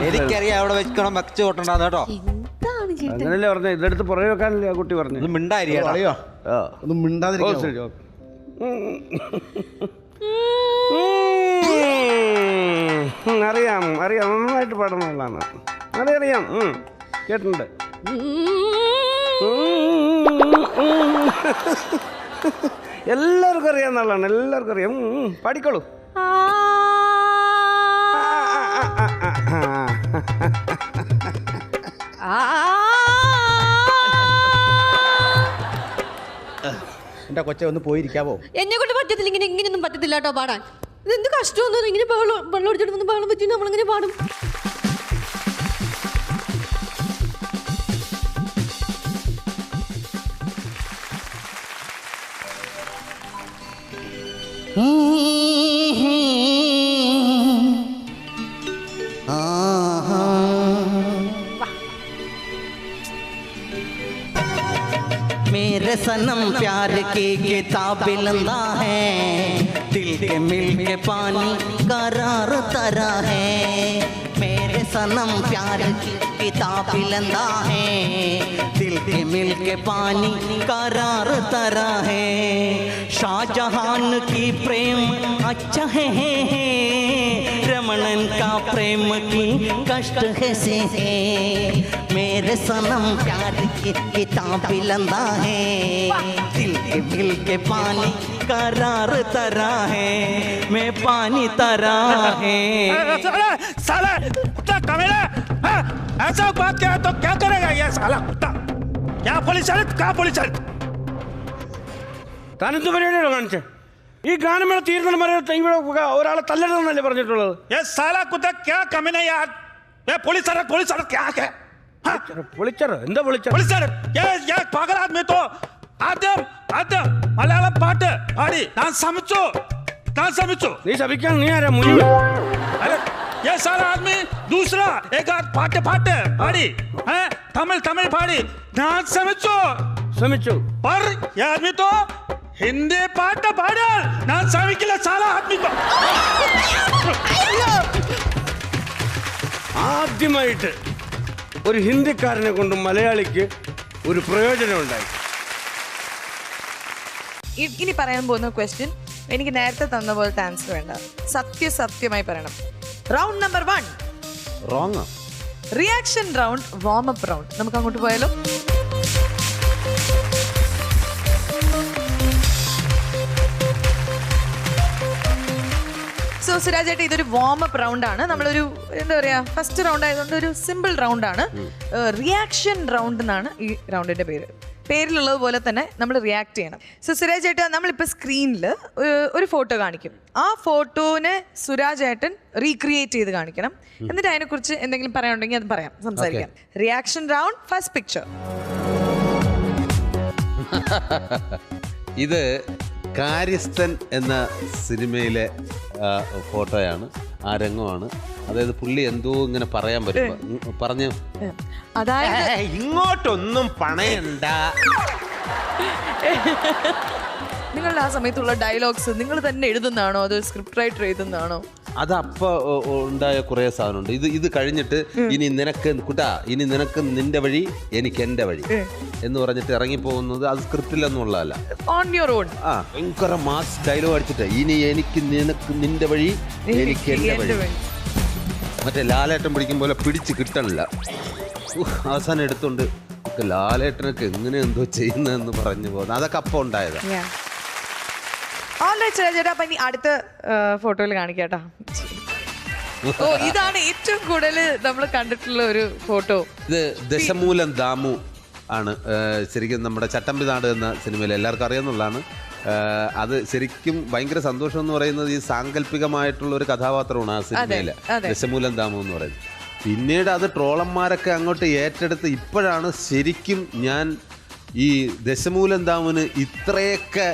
Speaker 8: എനിക്കറിയാം. അവിടെ വെക്കണം, വെച്ച് കൊട്ടണ്ടാന്ന് കേട്ടോ.
Speaker 9: അങ്ങനല്ലേ പറഞ്ഞത്? ഇതെടുത്ത് പുറകെ വെക്കാനല്ലേ ആ കുട്ടി പറഞ്ഞത്.
Speaker 5: മിണ്ടായിരിക്കും. ഒന്നും മിണ്ടാതിരിക്കും.
Speaker 9: അറിയാം, നന്നായിട്ട് പാടുന്നതാണ്. അറിയാം, കേട്ടിട്ടുണ്ട്. എല്ലാവർക്കും അറിയാവുന്ന ആളാണ്. എല്ലാവർക്കും അറിയാം. പാടിക്കോളൂ.
Speaker 5: എന്റെ കൊച്ചെ ഒന്ന് പോയിരിക്കാവോ?
Speaker 7: എന്നെ കൊണ്ട് പറ്റത്തില്ല. ഇങ്ങനെയൊന്നും പറ്റത്തില്ല കേട്ടോ പാടാൻ. ഇതെന്ത് കഷ്ടമൊന്നും. ഇങ്ങനെ വെള്ളം ഒടിച്ചിട്ട് ബഹളം പറ്റി നമ്മളിങ്ങനെ പാടും.
Speaker 8: मेरे सनम प्यार की किताब लंदा है, दिल के मिल के पानी करार तरा है। मेरे सनम प्यार की किताब लंदा है, दिल के मिल के पानी करार तरा है। शाहजहान की प्रेम अच्छा है, रमणन का प्रेम की कष्ट है। मेरे सनम प्यार की किताब लंदा है, दिल के मिल के पानी करार तरा है। मैं पानी तरा है।
Speaker 10: साला कुत्ता कमीना, ऐसा बात किया तो क्या करेगा ये साला कुत्ता? क्या पुलिस है? क्या पुलिस है?
Speaker 9: താനെന്ത് പരിപാടിയാണോ കാണിച്ചേ? ഈ ഗാനമേള തീരുന്ന വരെ ഇവിടെ ഒരാളെ തല്ലരുതെന്നല്ലേ പറഞ്ഞിട്ടുള്ളത്?
Speaker 10: ये साला कुत्ता क्या कमीना यार ये पुलिस सर क्या है
Speaker 9: പൊളിച്ചറോ? എന്താ പൊളിച്ചറോ?
Speaker 10: पुलिस सर ये पागल आदमी तो आदम मलयालम पाട്ട് പാടി ഞാൻ समझो
Speaker 9: നീ ശപിക്കാൻ നീ ആരാ മുഴുവൻ?
Speaker 10: अरे ये साला आदमी दूसरा एक आध पाटे पाड़ी हैं तमिल पाड़ी ध्यान समझो पर ये आदमी तो हिंदी पाट पाड़ा ध्यान समझिല്ല साला आदमी को
Speaker 9: ആദ്യമായിട്ട് ഒരു ഹിന്ദിക്കാരനെ കൊണ്ട് മലയാളിക്ക് ഒരു പ്രയോജനം ഉണ്ടായി.
Speaker 1: ഇനി പറയാൻ പോകുന്ന ക്വസ്റ്റ്യൻ എനിക്ക് നേരത്തെ തന്ന പോലത്തെ ആൻസർ വേണ്ട, സത്യമായി പറയണം. Round number 1
Speaker 3: wrong.
Speaker 1: Reaction round, warm up round. നമുക്ക് അങ്ങോട്ട് പോയാലോ? സോ സുരാജ് ഏട്ടാ, ഇതൊരു വാം അപ്പ് റൗണ്ട് ആണ്. നമ്മളൊരു എന്താ പറയാ, ഫസ്റ്റ് റൗണ്ട് ആയതുകൊണ്ട് ഒരു സിമ്പിൾ റൗണ്ട് ആണ്. റിയാക്ഷൻ റൗണ്ട് എന്നാണ് ഈ റൗണ്ടിന്റെ പേരിലുള്ളത് പോലെ തന്നെ നമ്മൾ റിയാക്ട് ചെയ്യണം. സോ സുരാജ് ഏട്ടാ, നമ്മളിപ്പോൾ സ്ക്രീനിൽ ഒരു ഫോട്ടോ കാണിക്കും. ആ ഫോട്ടോനെ സുരാജ് ഏട്ടൻ റീക്രിയേറ്റ് ചെയ്ത് കാണിക്കണം. എന്നിട്ട് അതിനെക്കുറിച്ച് എന്തെങ്കിലും പറയാനുണ്ടെങ്കിൽ അത് പറയാം, സംസാരിക്കാം. Reaction round, first picture.
Speaker 3: ഇത് കാര്യസ്ഥൻ എന്ന സിനിമയിലെ ഫോട്ടോയാണ്, ആ രംഗമാണ്. അതായത് പുള്ളി എന്തോ ഇങ്ങനെ പറയാൻ പറ്റും, പറഞ്ഞു.
Speaker 1: അതായത്
Speaker 3: ഇങ്ങോട്ടൊന്നും പണയണ്ട.
Speaker 1: നിങ്ങളുടെ ആ സമയത്തുള്ള ഡയലോഗ്സ് നിങ്ങൾ തന്നെ എഴുതുന്നതാണോ അതോ സ്ക്രിപ്റ്റ് റൈറ്റർ എഴുതുന്നതാണോ?
Speaker 3: അത് അപ്പൊ ഉണ്ടായ കുറെ സാധനമുണ്ട്. ഇത് കഴിഞ്ഞിട്ട് ഇനി നിനക്ക് നിന്റെ വഴി, എനിക്ക് എന്റെ വഴി എന്ന് പറഞ്ഞിട്ട് ഇറങ്ങിപ്പോകുന്നത് അത് സ്ക്രിപ്റ്റിലൊന്നുള്ളതല്ല,
Speaker 1: ഓൺ യുവർ ഓൺ.
Speaker 3: ഭയങ്കര മാസ് ഡയലോഗ് അടിച്ചിട്ട് ഇനി എനിക്ക് നിനക്ക് നിന്റെ വഴി, എനിക്ക് എന്റെ വഴി. മറ്റേ ലാലേട്ടൻ പിടിക്കും പോലെ പിടിച്ച് കിട്ടണില്ല. അവസാനം എടുത്തോണ്ട് ലാലേട്ടനൊക്കെ എങ്ങനെ എന്തോ ചെയ്യുന്നതെന്ന് പറഞ്ഞു പോകുന്നത്, അതൊക്കെ അപ്പം ഉണ്ടായത്.
Speaker 1: ചേട്ടാ, ഇനി അടുത്ത ഫോട്ടോയിൽ കാണിക്കാട്ടാ. ഇതാണ് ഏറ്റവും കൂടുതൽ നമ്മൾ കണ്ടിട്ടുള്ള ഒരു ഫോട്ടോ.
Speaker 3: ഇത് ദശമൂലം ദാമു ആണ്. ശരിക്കും നമ്മുടെ ചട്ടമ്പിനാട് എന്ന സിനിമയിൽ എല്ലാവർക്കും അറിയാവുന്നതാണ്. അത് ശരിക്കും ഭയങ്കര സന്തോഷം എന്ന് പറയുന്നത് ഈ സാങ്കല്പികമായിട്ടുള്ള ഒരു കഥാപാത്രമാണ് ആ സിനിമയിലെ ദശമൂലം ദാമു എന്ന് പറയുന്നത്. പിന്നീട് അത് ട്രോളന്മാരൊക്കെ അങ്ങോട്ട് ഏറ്റെടുത്ത് ഇപ്പോഴാണ് ശരിക്കും ഞാൻ ഈ ദശമൂലം ദാമുവിന് ഇത്രയൊക്കെ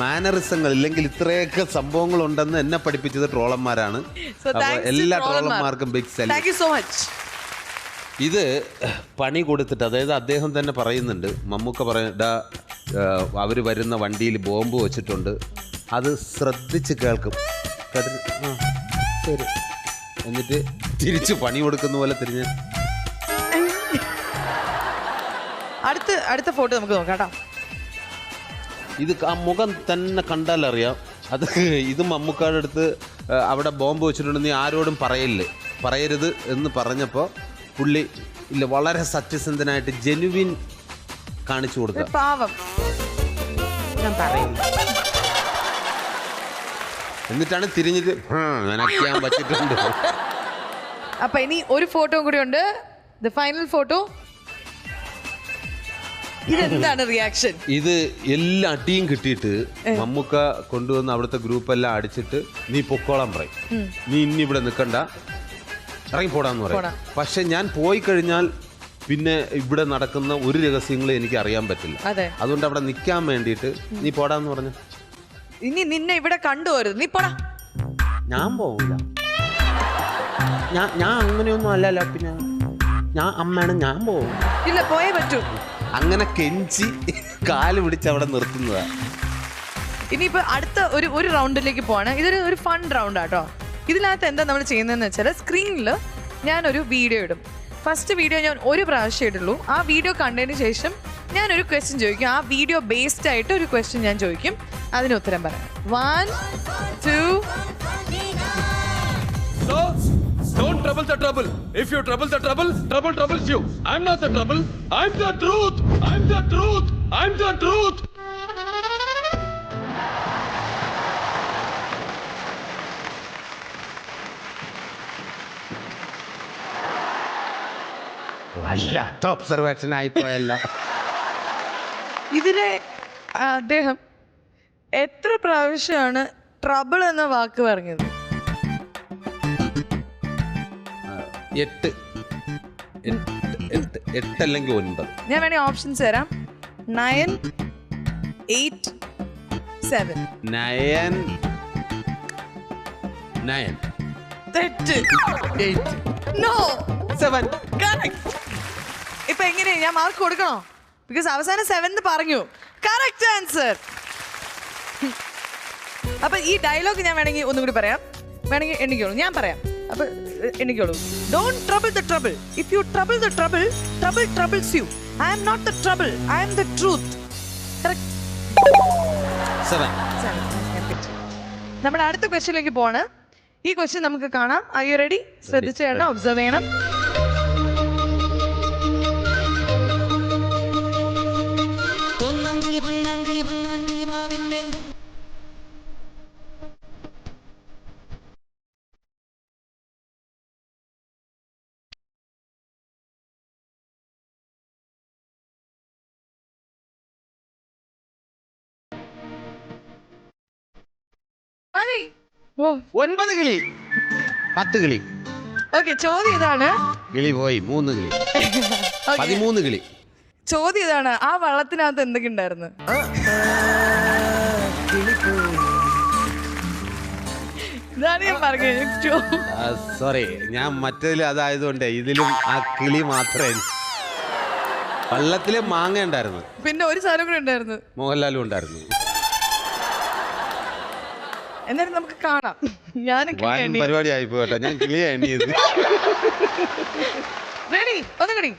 Speaker 3: മാനറിസങ്ങൾ ഇല്ലെങ്കിൽ ഇത്രയൊക്കെ സംഭവങ്ങൾ ഉണ്ടെന്ന് എന്നെ പഠിപ്പിച്ചത് ട്രോളന്മാരാണ്. എല്ലാ ട്രോളന്മാർക്കും ബിഗ് സല്യൂട്ട്. ഇത് പണി കൊടുത്തിട്ട്, അതായത് അദ്ദേഹം തന്നെ പറയുന്നുണ്ട്, മമ്മൂക്ക പറയടാ അവർ വരുന്ന വണ്ടിയിൽ ബോംബ് വെച്ചിട്ടുണ്ട്, അത് ശ്രദ്ധിച്ച് കേൾക്കും, ശരി, എന്നിട്ട് തിരിച്ച് പണി കൊടുക്കുന്ന പോലെ തിരിഞ്ഞ്.
Speaker 1: അടുത്ത ഫോട്ടോ നമുക്ക് നോക്കാം കേട്ടോ.
Speaker 3: ഇത് ആ മുഖം തന്നെ കണ്ടാലറിയാം. അത് ഇത് മമ്മൂക്കാടെ അടുത്ത് അവിടെ ബോംബ് വെച്ചിട്ടുണ്ട്, നീ ആരോടും പറയരുത് എന്ന് പറഞ്ഞപ്പോൾ പുള്ളി ഇല്ല, വളരെ സത്യസന്ധനായിട്ട് ജെനുവിൻ കാണിച്ചു കൊടുത്ത
Speaker 1: പാവം. ഞാൻ പറയില്ല.
Speaker 3: എന്നിട്ടാണ് തിരിഞ്ഞിട്ട് നനയ്ക്കാൻ പറ്റിയിട്ടുണ്ട്.
Speaker 1: അപ്പൊ ഇനി ഒരു ഫോട്ടോ കൂടി ഉണ്ട്, ദ ഫൈനൽ ഫോട്ടോ. ഇതെന്താണ് റിയാക്ഷൻ?
Speaker 3: ഇത് എല്ലാ അടിയും കിട്ടിയിട്ട് മമ്മൂക്ക കൊണ്ടുവന്ന് അവിടുത്തെ ഗ്രൂപ്പ് എല്ലാം അടിച്ചിട്ട് നീ പൊക്കോളാൻ പറയും, നീ ഇനി ഇവിടെ നിൽക്കണ്ട, ഇറങ്ങിപ്പോടാന്ന് പറയും. പക്ഷെ ഞാൻ പോയി കഴിഞ്ഞാൽ പിന്നെ ഇവിടെ നടക്കുന്ന ഒരു രഹസ്യങ്ങളും എനിക്ക് അറിയാൻ പറ്റില്ല. അതുകൊണ്ട് അവിടെ നിൽക്കാൻ വേണ്ടിയിട്ട് നീ പോടാന്ന് പറഞ്ഞു.
Speaker 1: ഇനി നിന്നെ ഇവിടെ കണ്ടുപോരുത്, നീ പോടാ.
Speaker 3: ഞാൻ പോവില്ല, ഞാൻ അങ്ങനെയൊന്നും അല്ലല്ലോ, പിന്നെ ഞാൻ അമ്മയാണ്, ഞാൻ പോവും.
Speaker 1: ഇല്ല, പോയേ പറ്റൂ.
Speaker 3: അങ്ങനെ കെഞ്ചി കാല് പിടിച്ച് അവിടെ നിർത്തുന്നതാ.
Speaker 1: ഇനിയിപ്പോ അടുത്ത ഒരു റൗണ്ടിലേക്ക് പോവാണ്. ഇതൊരു ഫൺ റൗണ്ട് ആട്ടോ. ഇതിനകത്ത് എന്താ നമ്മൾ ചെയ്യുന്നതെന്ന് വെച്ചാൽ സ്ക്രീനിൽ ഞാനൊരു വീഡിയോ ഇടും. ഫസ്റ്റ് വീഡിയോ ഞാൻ ഒരു പ്രാവശ്യം ഇടുള്ളൂ. ആ വീഡിയോ കണ്ടതിന് ശേഷം ഞാനൊരു ക്വസ്റ്റ്യൻ ചോദിക്കും. ആ വീഡിയോ ബേസ്ഡ് ആയിട്ട് ഒരു ക്വസ്റ്റ്യൻ ഞാൻ ചോദിക്കും, അതിന് ഉത്തരം പറയാം. 1 2
Speaker 11: Don't trouble the trouble. If you trouble the trouble, trouble troubles you. I'm not the trouble. I'm the truth. I'm the truth. I'm the truth.
Speaker 3: വല്ലാത്ത ഒബ്സർവേഷൻ ആയിപ്പോയല്ല.
Speaker 1: ഇതിലെ അദ്ദേഹം എത്ര പ്രാവശ്യമാണ് ട്രബിൾ എന്ന വാക്ക് പറഞ്ഞത്?
Speaker 3: 8 അല്ലെങ്കിൽ 9.
Speaker 1: ഞാൻ വേണേ ഓപ്ഷൻസ് തരാം. 9, 8, 7.
Speaker 3: 9.
Speaker 1: തെറ്റ്.
Speaker 3: 8.
Speaker 1: No.
Speaker 3: 7.
Speaker 1: Correct. ഇപ്പൊ എങ്ങനെയാ ഞാൻ മാർക്ക് കൊടുക്കണോ? ബിക്കോസ് അവസാനം 7 പറഞ്ഞു. Correct answer. അപ്പൊ ഈ ഡയലോഗ് ഞാൻ വേണമെങ്കിൽ ഒന്നും കൂടി പറയാം. വേണമെങ്കിൽ എണ്ണിക്കോളൂ. ഞാൻ പറയാം. അപ്പൊ എണ്ണിക്കോളൂ. Don't trouble the trouble. If you trouble the trouble, trouble troubles you. I am not the trouble. I am the truth. Correct.
Speaker 3: 7.
Speaker 1: നമ്മുടെ അടുത്ത ക്വസ്റ്റ്യനിലേക്ക് പോവാണ്. ഈ ക്വസ്റ്റ്യൻ നമുക്ക് കാണാം. Are you ready? ശ്രദ്ധിച്ചു കേട്ടോ, ഒബ്സർവ് ചെയ്യണം.
Speaker 3: ഓ 9 കിളി 10 കിളി.
Speaker 1: ഓക്കെ, ചോദ്യം ഇതാണ്.
Speaker 3: കിളി പോയി 3 കിളി 13 കിളി.
Speaker 1: ചോദ്യം ഇതാണ്, ആ വള്ളത്തിനകത്ത് എന്തൊക്കെ ഉണ്ടായിരുന്നു? ഇതാണ് ഞാൻ പറഞ്ഞത്.
Speaker 3: സോറി, ഞാൻ മറ്റേതിൽ അതായതുകൊണ്ട് ഇതിലും ആ കിളി മാത്രമേ. വള്ളത്തില് മാങ്ങ ഉണ്ടായിരുന്നു,
Speaker 1: പിന്നെ ഒരു സാധനം കൂടെ ഉണ്ടായിരുന്നു,
Speaker 3: മോഹൻലാലും ഉണ്ടായിരുന്നു.
Speaker 1: എന്നാലും നമുക്ക് കാണാം. ഞാൻ
Speaker 3: പരിപാടി ആയിപ്പോ കേട്ടോ, ഞാൻ കിളിയാ എണ്ണിയത്.
Speaker 1: റെഡി? ഒന്നും കൂടി.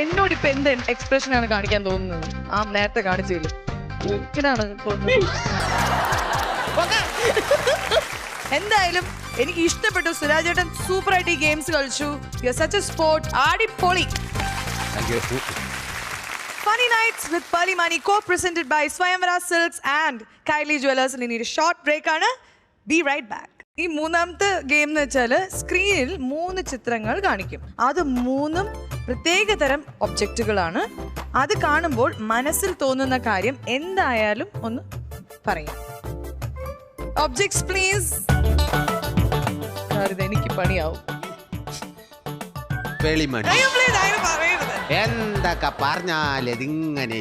Speaker 1: എന്നോട് ഇപ്പൊ എന്ത് എക്സ്പ്രഷൻ ആണ് കാണിക്കാൻ തോന്നുന്നത്? ആ നേരത്തെ കാണിച്ചില്ല. എന്തായാലും എനിക്ക് ഇഷ്ടപ്പെട്ടു. സുരാജേട്ടൻ സൂപ്പർ ആയിട്ട് ഈ ഗെയിംസ് കളിച്ചു. You are such a sport. ആടിപ്പൊളി. Funny Nights with Pearly Mani, co-presented by Swayamvara Silks and Kylie Jewelers. ഇനി ഒരു ഷോർട്ട് ബ്രേക്ക് ആണ്. Be right back. ഈ മൂന്നാമത്തെ ഗെയിം എന്ന് വെച്ചാൽ സ്ക്രീനിൽ 3 ചിത്രങ്ങൾ കാണിക്കും. അത് 3 പ്രത്യേക തരം ഒബ്ജക്റ്റുകളാണ്. അത് കാണുമ്പോൾ മനസ്സിൽ തോന്നുന്ന കാര്യം എന്തായാലും ഒന്ന് പറയാം. Objects please. എനിക്ക് പണിയാവും.
Speaker 3: എന്തൊക്കെ പറഞ്ഞാലിങ്ങനെ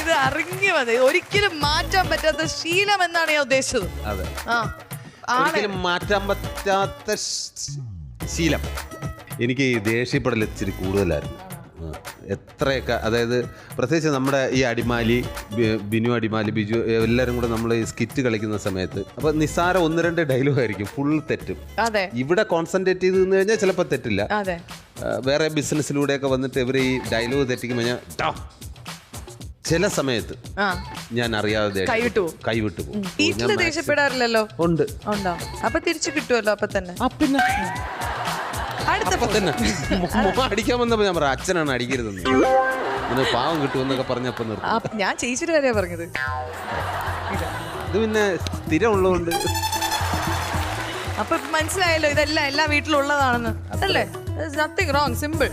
Speaker 1: ഇത് അറിഞ്ഞു മതി. ഒരിക്കലും മാറ്റാൻ പറ്റാത്ത ശീലം എന്നാണ് ഞാൻ ഉദ്ദേശിച്ചത്.
Speaker 3: അതെ, ഒരിക്കലും മാറ്റാൻ പറ്റാത്ത ശീലം. എനിക്ക് ദേഷ്യപ്പെടൽ ഇച്ചിരി കൂടുതലായിരുന്നു. എത്രയൊക്കെ, അതായത് പ്രത്യേകിച്ച് നമ്മുടെ ഈ അടിമാലി, ബിനു അടിമാലി, ബിജു എല്ലാവരും കൂടെ നമ്മൾ ഈ സ്കിറ്റ് കളിക്കുന്ന സമയത്ത് അപ്പോൾ നിസ്സാരം 1-2 ഡയലോഗ് ആയിരിക്കും, ഫുൾ തെറ്റും. ഇവിടെ കോൺസെൻട്രേറ്റ് ചെയ്ത് നിന്ന് കഴിഞ്ഞാൽ ചിലപ്പോൾ തെറ്റില്ല. വേറെ ബിസിനസ്സിലൂടെയൊക്കെ വന്നിട്ട് ഇവർ ഈ ഡയലോഗ് തെറ്റിക്കുമ്പോൾ ഞാൻ ചില സമയത്ത് ഞാൻ അറിയാതെ കൈവിട്ടു പോകും.
Speaker 1: ദേഷ്യപ്പെടാറില്ലല്ലോ?
Speaker 3: ഉണ്ട്.
Speaker 1: അപ്പൊ തിരിച്ചു കിട്ടുമല്ലോ അപ്പൊ തന്നെ.
Speaker 3: അടിക്കാൻ വന്നപ്പോ ഞാൻ പറയാം, അച്ഛനാണ് അടിക്കരുതെന്ന്, പാവം കിട്ടുമെന്നൊക്കെ പറഞ്ഞപ്പോ നിർത്തി.
Speaker 1: ഞാൻ ചേച്ചിയുടെ കാര്യ പറഞ്ഞത്.
Speaker 3: ഇത് പിന്നെ സ്ഥിരം ഉള്ളതുകൊണ്ട്
Speaker 1: അപ്പൊ മനസ്സിലായല്ലോ ഇതെല്ലാം എല്ലാ വീട്ടിലും ഉള്ളതാണെന്ന് അല്ലേ? Nothing wrong, simple.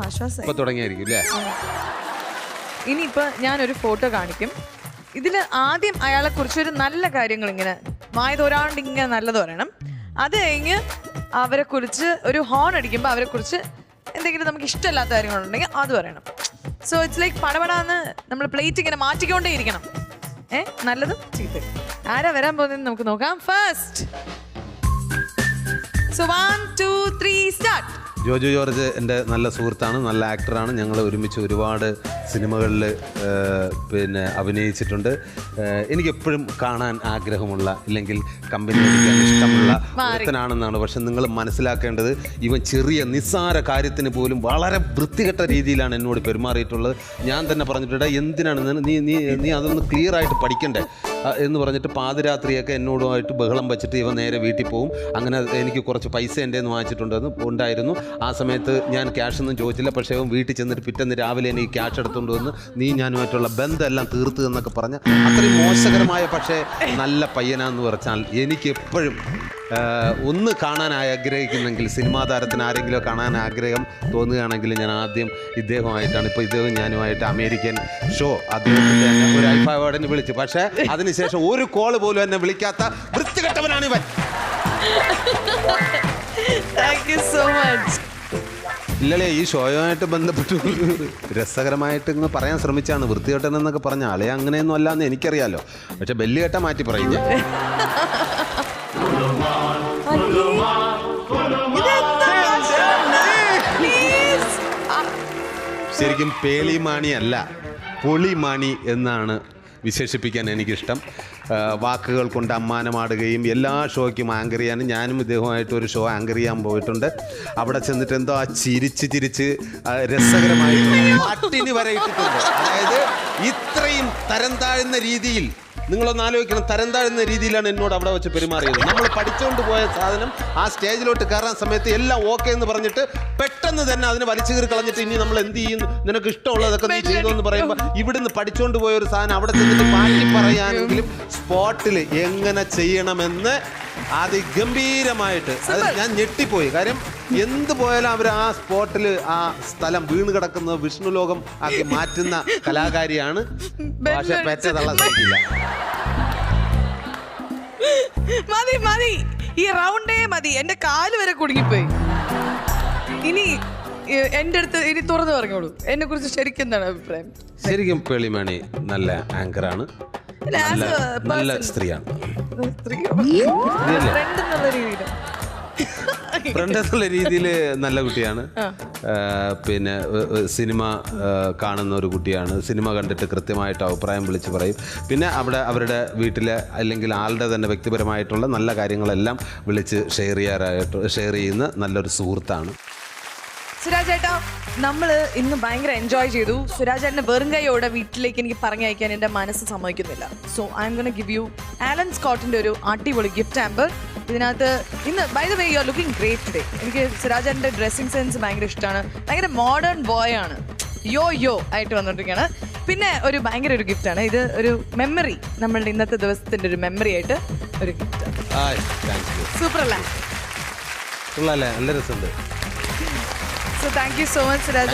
Speaker 1: ആശ്വാസം.
Speaker 3: ഇപ്പൊ തുടങ്ങിയായിരിക്കും അല്ലേ?
Speaker 1: ഇനിയിപ്പോ ഞാനൊരു ഫോട്ടോ കാണിക്കും. ഇതില് ആദ്യം അയാളെ കുറിച്ച് ഒരു നല്ല കാര്യങ്ങൾ ഇങ്ങനെ വായതോരാണ്ട് ഇങ്ങനെ നല്ലത് പറയണം. അത് കഴിഞ്ഞ് അവരെ കുറിച്ച് ഒരു ഹോൺ അടിക്കുമ്പോൾ അവരെ കുറിച്ച് എന്തെങ്കിലും നമുക്ക് ഇഷ്ടമില്ലാത്ത കാര്യങ്ങളുണ്ടെങ്കിൽ അത് പറയണം. സോ ഇറ്റ്സ് ലൈക്ക് പടപടാന്ന് നമ്മൾ പ്ലേറ്റ് ഇങ്ങനെ മാറ്റിക്കൊണ്ടേ ഇരിക്കണം. നല്ലതും ചീത്തയും. ആരാ വരാൻ പോകുന്നതെന്ന് നമുക്ക് നോക്കാം. First. So 1, 2, 3 start.
Speaker 3: Joju George എൻ്റെ നല്ല സുഹൃത്താണ്, നല്ല ആക്ടറാണ്. ഞങ്ങൾ ഒരുമിച്ച് ഒരുപാട് സിനിമകളിൽ പിന്നെ അഭിനയിച്ചിട്ടുണ്ട്. എനിക്കെപ്പോഴും കാണാൻ ആഗ്രഹമുള്ള, ഇല്ലെങ്കിൽ കമ്പനി അടിക്കാൻ ഇഷ്ടമുള്ള ഉള്ള ഒരുത്തനാണെന്നാണ്. പക്ഷെ നിങ്ങൾ മനസ്സിലാക്കേണ്ടത് ഇവൻ ചെറിയ നിസ്സാര കാര്യത്തിന് പോലും വളരെ വൃത്തികെട്ട രീതിയിലാണ് എന്നോട് പെരുമാറിയിട്ടുള്ളത്. ഞാൻ തന്നെ പറഞ്ഞിട്ടുണ്ട്, എന്തിനാണ് നീ അതൊന്ന് ക്ലിയർ ആയിട്ട് പഠിക്കണ്ടേ എന്ന് പറഞ്ഞിട്ട് പാതിരാത്രിയൊക്കെ എന്നോടുമായിട്ട് ബഹളം വെച്ചിട്ട് ഇവൻ നേരെ വീട്ടിൽ പോകും. അങ്ങനെ എനിക്ക് കുറച്ച് പൈസ എൻ്റെ ഉണ്ടായിരുന്നു. ആ സമയത്ത് ഞാൻ ക്യാഷ് ഒന്നും ചോദിച്ചില്ല. പക്ഷേ ഇവൻ വീട്ടിൽ ചെന്നിട്ട് പിറ്റേന്ന് രാവിലെ എനിക്ക് ക്യാഷ് എടുത്തുകൊണ്ട് വന്ന് നീ ഞാനുമായിട്ടുള്ള ബന്ധമെല്ലാം തീർത്ത് എന്നൊക്കെ പറഞ്ഞ് അത്രയും മോശകരമായ പക്ഷേ നല്ല പയ്യനാന്ന് പറഞ്ഞാൽ എനിക്ക് എപ്പോഴും ഒന്ന് കാണാൻ ആഗ്രഹിക്കുന്നെങ്കിൽ, സിനിമാ താരത്തിന് ആരെങ്കിലും കാണാൻ ആഗ്രഹം തോന്നുകയാണെങ്കിൽ ഞാൻ ആദ്യം ഇദ്ദേഹമായിട്ടാണ്. ഇപ്പോൾ ഇദ്ദേഹം ഞാനുമായിട്ട് അമേരിക്കൻ ഷോ അദ്ദേഹത്തിൻ്റെ തന്നെ ഒരു ഐഫ അവാർഡിന് വിളിച്ചു. പക്ഷേ അതിനുശേഷം ഒരു കോള് പോലും എന്നെ വിളിക്കാത്ത വൃത്തികെട്ടവനാണ് ഇവൻ. ഇല്ലല്ലേ, ഈ ഷോയുമായിട്ട് ബന്ധപ്പെട്ട് രസകരമായിട്ട് ഇങ്ങ് പറയാൻ ശ്രമിച്ചാണ്. വൃത്തികെട്ടൻ എന്നൊക്കെ പറഞ്ഞ ആളെ അങ്ങനെയൊന്നും അല്ലാന്ന് എനിക്കറിയാലോ. പക്ഷെ ബെല്ലുകെട്ട മാറ്റി പറയും. ശരിക്കും പേളിമാണി അല്ല, പൊളിമാണി എന്നാണ് വിശേഷിപ്പിക്കാൻ എനിക്കിഷ്ടം. വാക്കുകൾ കൊണ്ട് അമ്മാനമാടുകയും എല്ലാ ഷോയ്ക്കും ആങ്കർ ചെയ്യാനും ഞാനും ഇദ്ദേഹമായിട്ട് ഒരു ഷോ ആങ്കർ ചെയ്യാൻ പോയിട്ടുണ്ട്. അവിടെ ചെന്നിട്ട് എന്തോ ആ ചിരിച്ച് രസകരമായിട്ട് പാട്ടിന് വരെ ഇട്ടിട്ടുണ്ട്. അതായത് ഇത്രയും തരം താഴ്ന്ന രീതിയിൽ, നിങ്ങളൊന്ന് ആലോചിക്കണം, തരം താഴ്ന്ന രീതിയിലാണ് എന്നോട് അവിടെ വെച്ച് പെരുമാറിയത്. നമ്മൾ പഠിച്ചുകൊണ്ട് പോയ സാധനം ആ സ്റ്റേജിലോട്ട് കയറാൻ സമയത്ത് എല്ലാം ഓക്കെ എന്ന് പറഞ്ഞിട്ട് പെട്ടെന്ന് തന്നെ അതിനെ വലിച്ചു കയറി കളഞ്ഞിട്ട് ഇനി നമ്മൾ എന്ത് ചെയ്യുന്നു, നിനക്ക് ഇഷ്ടമുള്ളതൊക്കെ നീ ചെയ്തു എന്ന് പറയുമ്പോൾ ഇവിടുന്ന് പഠിച്ചുകൊണ്ട് പോയ ഒരു സാധനം അവിടെ ചെന്നിട്ട് മാറ്റി പറയാനെങ്കിലും സ്പോട്ടിൽ എങ്ങനെ ചെയ്യണമെന്ന് അതിഗംഭീരമായിട്ട് അത് ഞാൻ ഞെട്ടിപ്പോയി. കാര്യം എന്ത് പോയാലും അവർ ആ സ്പോട്ടിൽ ആ സ്ഥലം വീണ് കിടക്കുന്ന വിഷ്ണു ലോകം ആക്കി മാറ്റുന്ന കലാകാരിയാണ്. പക്ഷെ പെറ്റ തള്ളാൻ സാധിക്കില്ല.
Speaker 1: മതി, ഈ റൗണ്ടേ മതി. എന്റെ കാല് വരെ കുടുങ്ങിപ്പോയി. ഇനി എന്റെ അടുത്ത് ഇനി തുറന്നു പറഞ്ഞോളൂ, എന്നെ കുറിച്ച് ശരിക്കും എന്താണ് അഭിപ്രായം?
Speaker 3: ശരിക്കും പേളിമാണി നല്ല ആങ്കറാണ്, നല്ല സ്ത്രീയാണ്. ഫ്രണ്ട് എന്നുള്ള രീതിയിൽ നല്ല കുട്ടിയാണ്. പിന്നെ സിനിമ കാണുന്ന ഒരു കുട്ടിയാണ്. സിനിമ കണ്ടിട്ട് കൃത്യമായിട്ട് അഭിപ്രായം വിളിച്ച് പറയും. പിന്നെ അവിടെ അവരുടെ വീട്ടിലെ അല്ലെങ്കിൽ ആളുടെ തന്നെ വ്യക്തിപരമായിട്ടുള്ള നല്ല കാര്യങ്ങളെല്ലാം വിളിച്ച് ഷെയർ ചെയ്യുന്ന നല്ലൊരു സുഹൃത്താണ്.
Speaker 1: സുരാജ് ചേട്ടാ, നമ്മള് ഇന്ന് ഭയങ്കര എൻജോയ് ചെയ്തു. സുരാജ് ചേട്ടന്റെ വെറും കൈയോടെ വീട്ടിലേക്ക് എനിക്ക് പറഞ്ഞയക്കാൻ എന്റെ മനസ്സ് സമ്മതിക്കുന്നില്ല. So I'm gonna give you Allen സ്കോട്ടിന്റെ ഒരു അടിപൊളി ഗിഫ്റ്റ് ഹാമ്പർ. ഇതിനകത്ത് ഇന്ന് by the way you are looking great today. എനിക്ക് സുരാജ് ചേട്ടന്റെ ഡ്രസ്സിംഗ് സെൻസ് ഭയങ്കര ഇഷ്ടമാണ്. ഭയങ്കര മോഡേൺ ബോയ് ആണ്, യോ ആയിട്ട് വന്നിട്ടിരിക്കുകയാണ്. പിന്നെ ഒരു ഭയങ്കര ഒരു ഗിഫ്റ്റാണ് ഇത്, ഒരു മെമ്മറി, നമ്മളുടെ ഇന്നത്തെ ദിവസത്തിന്റെ ഒരു മെമ്മറി ആയിട്ട് ഒരു ഗിഫ്റ്റ്. സൂപ്പർ അല്ലേ?
Speaker 3: നല്ല രസമുണ്ട്.
Speaker 1: So thank you so much, Suraj.